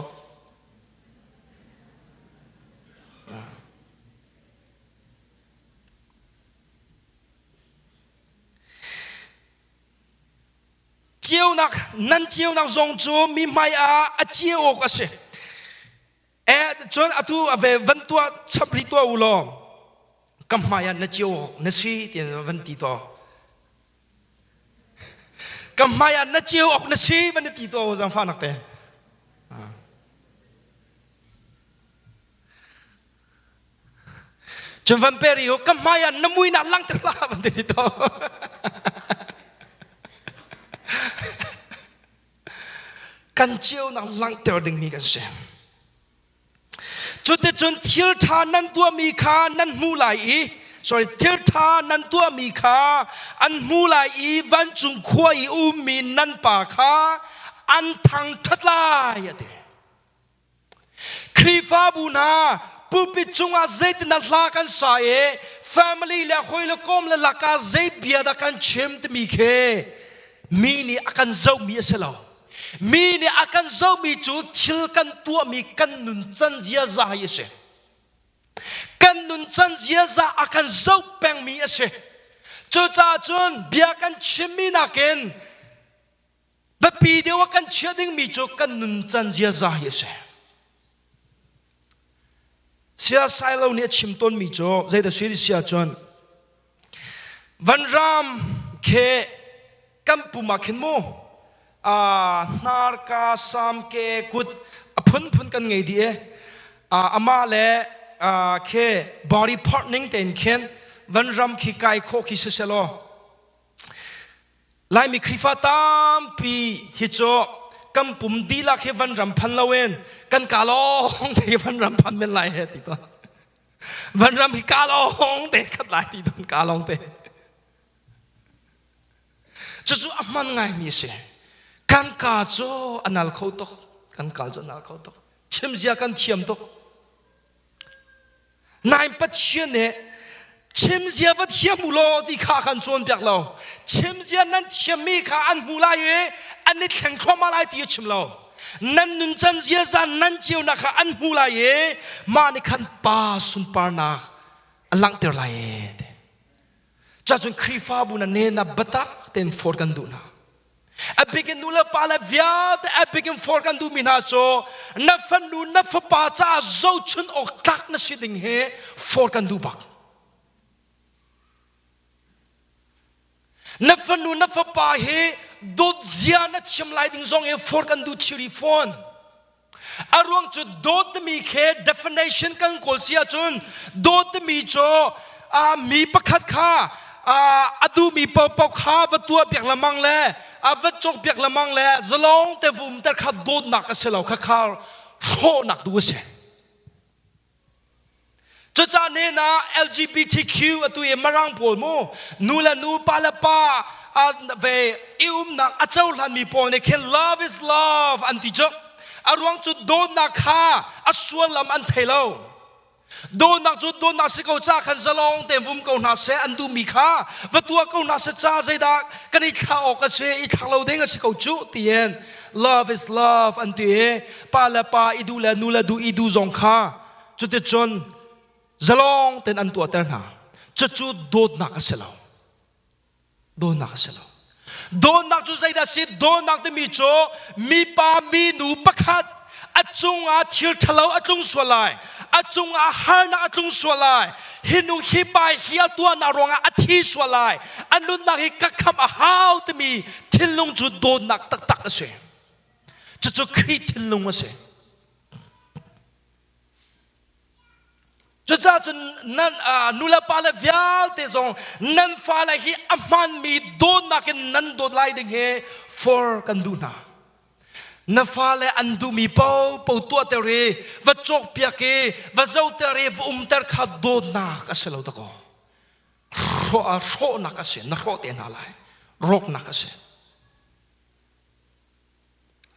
เจียวนักนั่นเจียวนักทรงจูมีไม่อาเจียวกษีจนอตัวเววันตัวชับริตัวอุโลกำมายันนัดเจียวนัดสีเตียนวันตีตัวกำมายันนัดเจียวออกนัดสีวันตีตัวจังฟ้านักแต่จนวันเปรียวกำมายันน้ำมุยนัดลังตะลาวันตีตัวกันเจียวนักลังเตอร์ดึงมีกันเสียจุดเด่นจนเทียร์ทานั้นตัวมีค่านั้นมูลายsorry เทียร์ทานั้นตัวมีค่าอันมูลายวันจุงขวายมีนันปากค่าอันทางทัดลายเดครีฟ้าบุนาปุปิจุงอาเจตนัดลากันสาย family และคอยละก้มและลักอาเจเบียดกันเชื่อมตมีเคมีนี่อากันเจ้ามีเสลามีนี่อากันเจ้ามีจุดทิลกันตัวมีกันนุนจันเจียจ่ายเสกันนุนจันเจียจ่าอากันเจ้าแปงมีเสจุดจ้าจุนเบียกันชิมีนักเองแบบปีเดียวกันเชื่อดิ้งมีจุดกันนุนจันเจียจ่ายเสเสียสายเราเนี่ยชิมต้นมีจุดใจแต่สุดเสียจุนวันรำเคกัมปูมาขินโมนาร์กาสามเกกุดพุนกันไงดีอามาเลเคบอดี้พาร์ทนิ่งเต็นเข็นวันรำขี้ไก่โคขี้เสลอไล่มีคริฟาตามปีฮิโจกัมปุมดีละเควันรำพันละเวนกันกาลองเทวันรำพันเป็นไรเหตุตัววันรำขี้กาลองเตะขัดไหลตีตัวกาลองเตะจะสู้อามันไงมีเสกันกาโจอันนัลเขาตกกันกาโจนัลเขาตกชิมเสียกันเทียมตกนายปัจเจเนชิมเสียวัดเทียมุโลที่ข้ากันชวนเปียกเราชิมเสียนั้นเทียมมีข้าอันมูลายอันนี้แข่งข้อมาลายที่ชิมเรานั่นนุนจันเสียสันนั่นเจียวนักอันมูลายมาในขันป่าสุนปานาอันลังเตอร์ลายจะจนครีฟ้าบุญเนนับบัตเต็นฟอร์กันดูนะAbikin nula pala viat abikin forkan du minaso na fanu na fapacha zouchun ok tak na siding he forkan du bak นับฟันูนับฟ้าป่าเฮดูเจียนัดชิมไลดิ้งซองเอฟอร์กันดูชิริฟอนอารวงจุดโดดมีเค definition กันกอลเสียจุนโดดมีโจมีประคัดข้าอดูมีเป่าเป่าข้าวัดตัวเปียกละมังแลวัดจกเปียกละมังแลจะลองแต่วุ่มแต่ข้าโดดหนักเสียแล้วข้าโชหนักดูเสียจะจานเนนะ LGBTQ ตัวเองมารังปวดมูนูละนูปาละปาเวอิมนักอาเจ้าหลานมีปนเนี่ยแค่ love is love อันที่จบอารวงจุดโดนนักข้าอส่วนลำอันเทเลวโดนนักจุดโดนนักสิเขาจ้าขันจะลองเต็มวุ่มเขาหน้าเสอันดูมีข้าว่าตัวเขาหน้าเสจ้าใจดักกันอีกข้าออกกันเสอีกข้าเราเด้งกันสิเขาจุเตียน love is love อันที่ปาละปาอีดูละนูละดูอีดูจงข้าจุดเดจนจะลองเต็นอันตัวเต็นหาจุดโดนนักเสลาวโดนนักเสลาวโดนนักจุดใจดัสิโดนนักที่มีโจมีปามีหนูประคัดอาจุงเทียร์ทะเลาอาจุงสวลายอาจุงหานาอาจุงสวลายหินุขีไปเฮียตัวนารองอาทิสวลายอันนู้นนักอีกคำหาวที่มีทิลงจุดโดนนักตักเสียจุดขีดทิลงมาเสียจะจนนั่นนุลปาเลวิอาลเตซองนั่นฟ้าเลยฮีอามันมีโดนนักนั่นโดนไล่ดึงเฮ for กันดูนะนั่นฟ้าเลยอันดูมีเป่าตัวเตรีวัดจกเปียกวัดเจ้าเตรีวัดเตรขัดโดนนักเสลาวตะกอโรนักเสนักโรเตนอะไรโรคนักเส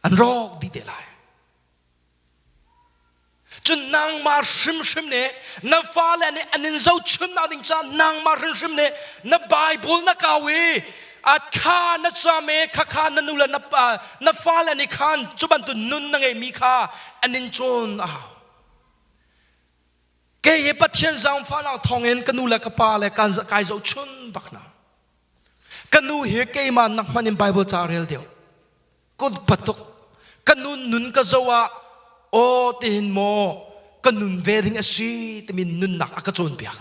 อันโรคดีเดลัยจนนางมาชิมเนี่ยนับฟ้าเลยเนี่ยอันนี้เจ้าชุนนาดิงจานางมาชิมเนี่ยนับไบเบิลนักกาวีข้านับจามข้านันนูละนับฟ้าเลยเนี่ยข้าจุบันตุนุนนังเอมีข้าอันนี้จนเกย์ปัจเจียนจางฟ้าเราทองเงินกันนูละกปาเลยการกายเจ้าชุนบักนากันนูเฮเกย์มันนักมันในไบเบิลจาเรลเดียวกุดปัตตุกันนูนุนก็จะว่าโอ้ที่เห็นโมกันนุนเวริงอสีที่มีนุนหนักอากาศโจนเปียก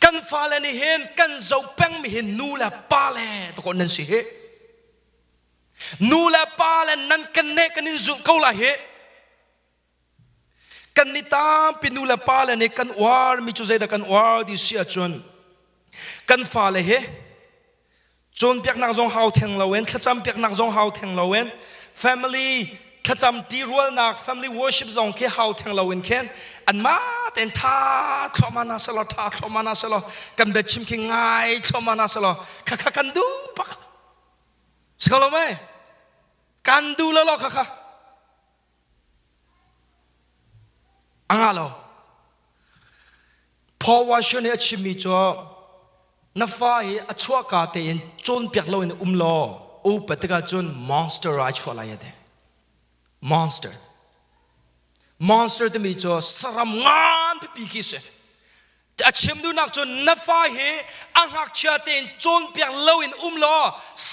กันฟ้าเลนี่เห็นกันเจ้าแป้งมีเห็นนูและปาเลตะโกนนั่นสิเฮนูและปาเลนั่นกันเนกันนิจุเขาละเฮกันนิตามปีนูและปาเลนี่กันวาร์มีจุดใจแต่กันวาร์ดิเสียจนกันฟ้าเลเฮจนเปียกนักจงหาวแทงเราเว้นขจำเปียกนักจงหาวแทงเราเว้น family ขจำดีรัวนัก family worship จงแค่หาวแทงเราเว้นแค่อันมาเต็นท่าคลอมานาสลอท่าคลอมานาสลอกันเบ็ดชิมคิงไงคลอมานาสลอข้ากันดูปักสกอลไหมกันดูแล้วหรอข้าอ่างเราพอว่าช่วงนี้ชิมิจ่อนับฟ้าอัชวากาเตียนจนเปียกเราในล้ออุปติกาจน monster ไรชัวไรเด monster ที่มีจ่อสรำงานปีกิเสจะชิมดูนักจนนับฟ้าอังหักเชียเตียนจนเปียกเราในล้อ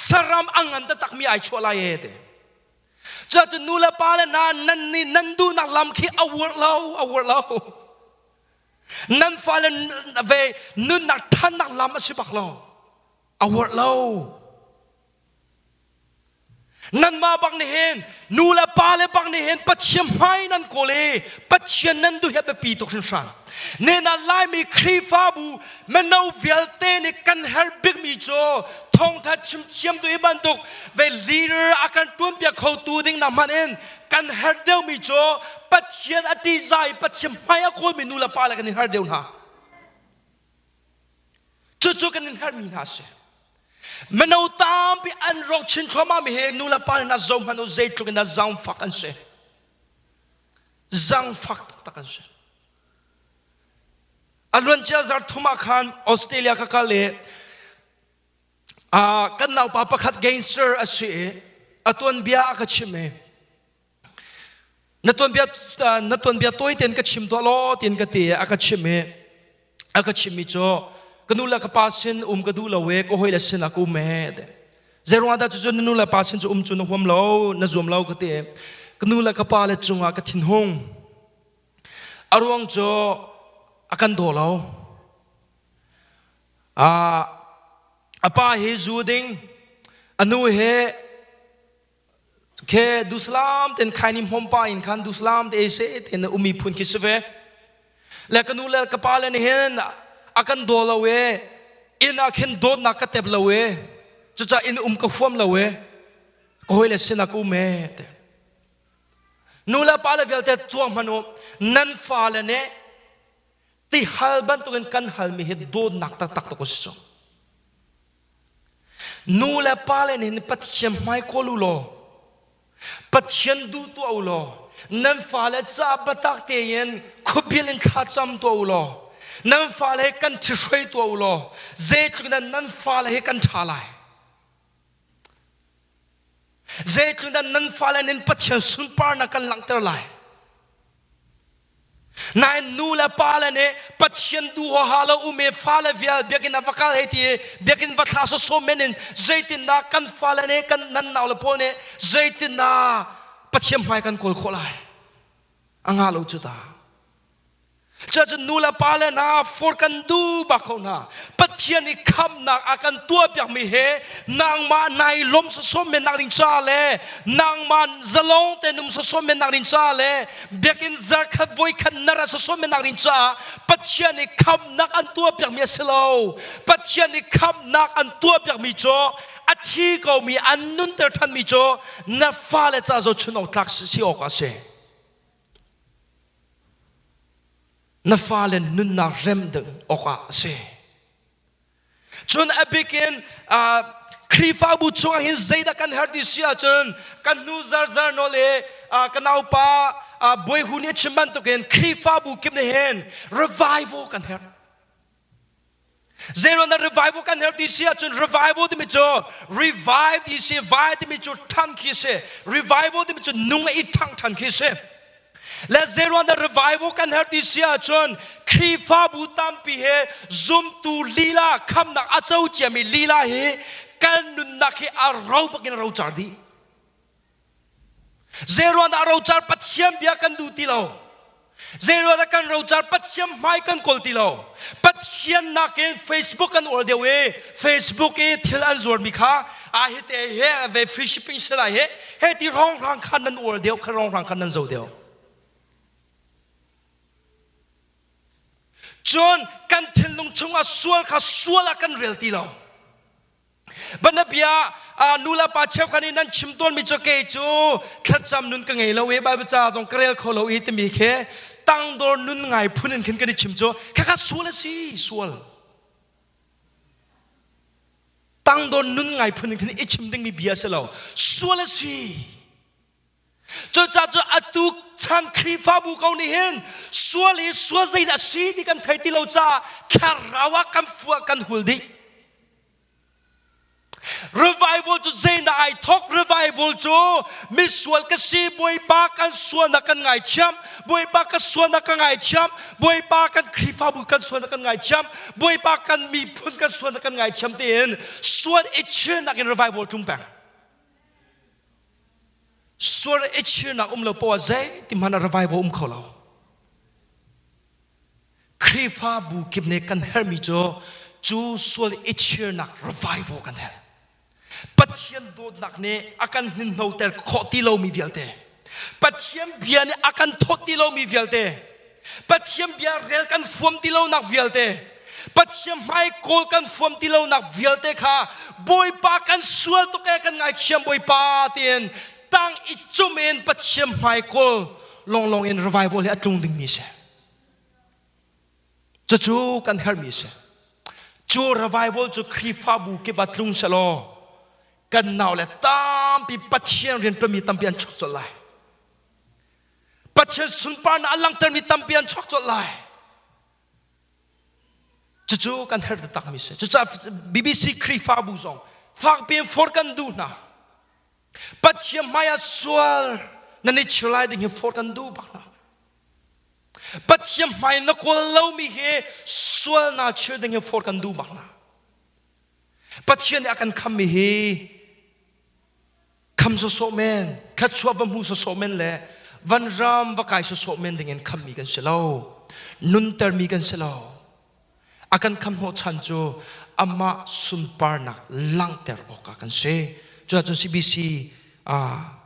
สรำอังอันตะตักมีไอชัวไรเดจะนูละปาเลนั่นดูนักลำขี้เอาวัวเรานั่นฟ้าเลเวนุนนักท่านนักลำอาชีพเราเอาวัวเรานั่นมาบังเห็นนูละปาเลบังเห็นปัจเจียมให้นั่นโกเลปัจเจียนนั่นดูเห็นแบบปีตกสันเนนันไลมีครีฟาบูแม่นาเวลเตนกันเฮร์บิกมีโจทองทัดชิมตัวบันตุกเวลีเดอร์อาการตุ้มเปียกเขาตัวดิ้งน้ำมันเองกันเฮร์เดลมีโจปัจเจียนอดีใจปัจเจียมให้อคนมีนูละปาเลกันเฮร์เดลนะจู่ๆกันเฮร์มีนาเสแม่นาตามไปอันรอกชินเข้ามามีเฮนูละปาเลน่าจงมันเอาใจทุกน่าจงฟักกันเสจงฟักตักกันเสอารมณ์เจ้าจากทุมาคันออสเตรเลียก็กาเลกันเอาปาปะขัดเกนเซอร์อาศัยตัวนี้เบียก็ชิมนัตัวนี้เบียตัวเต็นก็ชิมตัวล้อเต็นก็เตะก็ชิมมิจ่อกันนู่นละก็พาสินก็ดูละเวก็หอยละสินก็เมดเจรวันนั้นจู่ๆนู่นละพาสินจู่จุนหัวมเล่าน่าจวมเล่าก็เตะกันนู่นละก็พาเลจุงก็ทิ้งห้องอารมณ์จ่ออาการโดเรา apa he zuding anu he ke duslam ten khainim hompa in khan duslam te se ten umi phun kisve le kanu le kapale ni hen akan dolawe in akhen do na katep lawe chucha in ka fuam lawe koile sinaku me nula pala velte tuam hanu nan fala ne ti halban to kan halmi he do nak tak tak to ko so nula pala ne patchem mai kolulo patchen du to aulo nan fala cha batak te yen khubilin khacham to aulo nan fala kan throi to aulo zetluna nan fala he kan thalai zetluna nan fala nen patchen sun par na kan langter lai nai nula pala ne patchen du ho hala ume fala via begin avakal heti begin vathaso so menen zaitin na kan fala ne kan nan naw le pone zaitin na patchem mai kan kol kholai angalo chuta cha nula pala na for kan du bakona patchen ni kham na akan tua pyak mi he nang ma nai lom so men nak ring cha le nang man zalong te num so men nak ring cha le begin zar kha voi khan nara so men nak ring cha patchen ni kham nak an tua pyak mi selo patchen ni kham nak an tua pyak mi cho athi ko mi an nun ter than mi cho na fa le cha zo chuno tak si ok ase na falen nun na rem de oka se chun abikin krifa bu chung hin zaida kan her di sia chun kan nu zar zar no le kanau pa boy hunia chimban to ken krifa bu kim ne hen revival kan her zero na revival kan her di sia chun revival di mi cho revive di sia vai di mi cho tham ki se revival di mi cho nung i thang than ki se let zero the revival kan her this year chon krifa butam pi he zoom tu lila kham na achau chemi lila he kan nun na khi arau bakin rau char di zero and rau char pathiam bia kan du ti lo zero da kan rau char pathiam mai kan kol ti lo pathiam na ke facebook kan or the way facebook e thil an zor mi kha a he te he ve free shipping sela he ti rong rang khan nan or deu kharong rang khan nan zo deu John kan thinlung chunga sual kha suala kan realty lo banapia nula pa chep khani nan chimton mi choke chu thacham nun ka ngei lo we ba cha jong krel kholo it mi khe tang dor nun ngai phunin khin kan chimcho kha kha suala si sual tang dor nun ngai phunin khin i chimding mi bia se lo suala si cho cha cho atu chan krifa bu kau ni hen suali sual zai da si di kan thai ti lo cha kharawa kan fu kan huldi revival to zai na I talk revival to misual ka si boy pa kan suan na kan ngai cham boy pa ka suan na kan ngai cham boy pa kan krifa bu kan suan na kan ngai cham boy pa kan mi phun kan suan na kan ngai cham ten suan e chen na kan revival tung pang suara echir na lo pawa zai ti mana revival kholo krifa bu kibne kan hermi cho chu suara echir na revival kan her pathian do nak ne akan hin no ter khoti lo mi vialte pathian bia ne akan thoti lo mi vialte pathian bia rel kan fuam ti lo nak vialte pathian mai kol kan fuam ti lo nak vialte kha boy pa kan sual to ka kan ngai khiam boy pa tien tang ichumen patchem Michael long in revival he atung ding mi se chu kan her mi se chu revival chu krifa bu ke batlung salo kan naw le tam pi patchen ren to mi tam pian chok chol lai patchen sun pan alang ter mi tam pian chok chol lai chu kan her ta mi se chu BBC krifa bu song fak pin for kan du na pathiam maya sual nani chulai ding he for kan du bakna pathiam mai na ko lo mi he sual na chhe ding he for kan du bakna pathiam akan kham mi he kham so men khat chwa bam hu so men le van ram va kai so men ding en kham mi kan selo nun ter mi kan selo akan kham ho chan chu ama sun par nak lang ter oka kan se chu chu cbc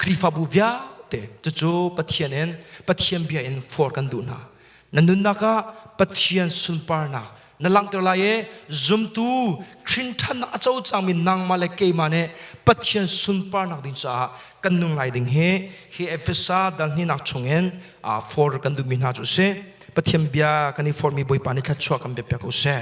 krifa bu via te chu pathian bia in for kan du na nanun naka pathian sun par nak nalang ter la ye zum tu khin than achau changmin nang male ke mane pathian sun par nak din cha kan nung lai ding he efesa dal ni nak chungen for kan du min ha chu se pathian bia kan i for mi boi pani kha chwa kan be pe ko se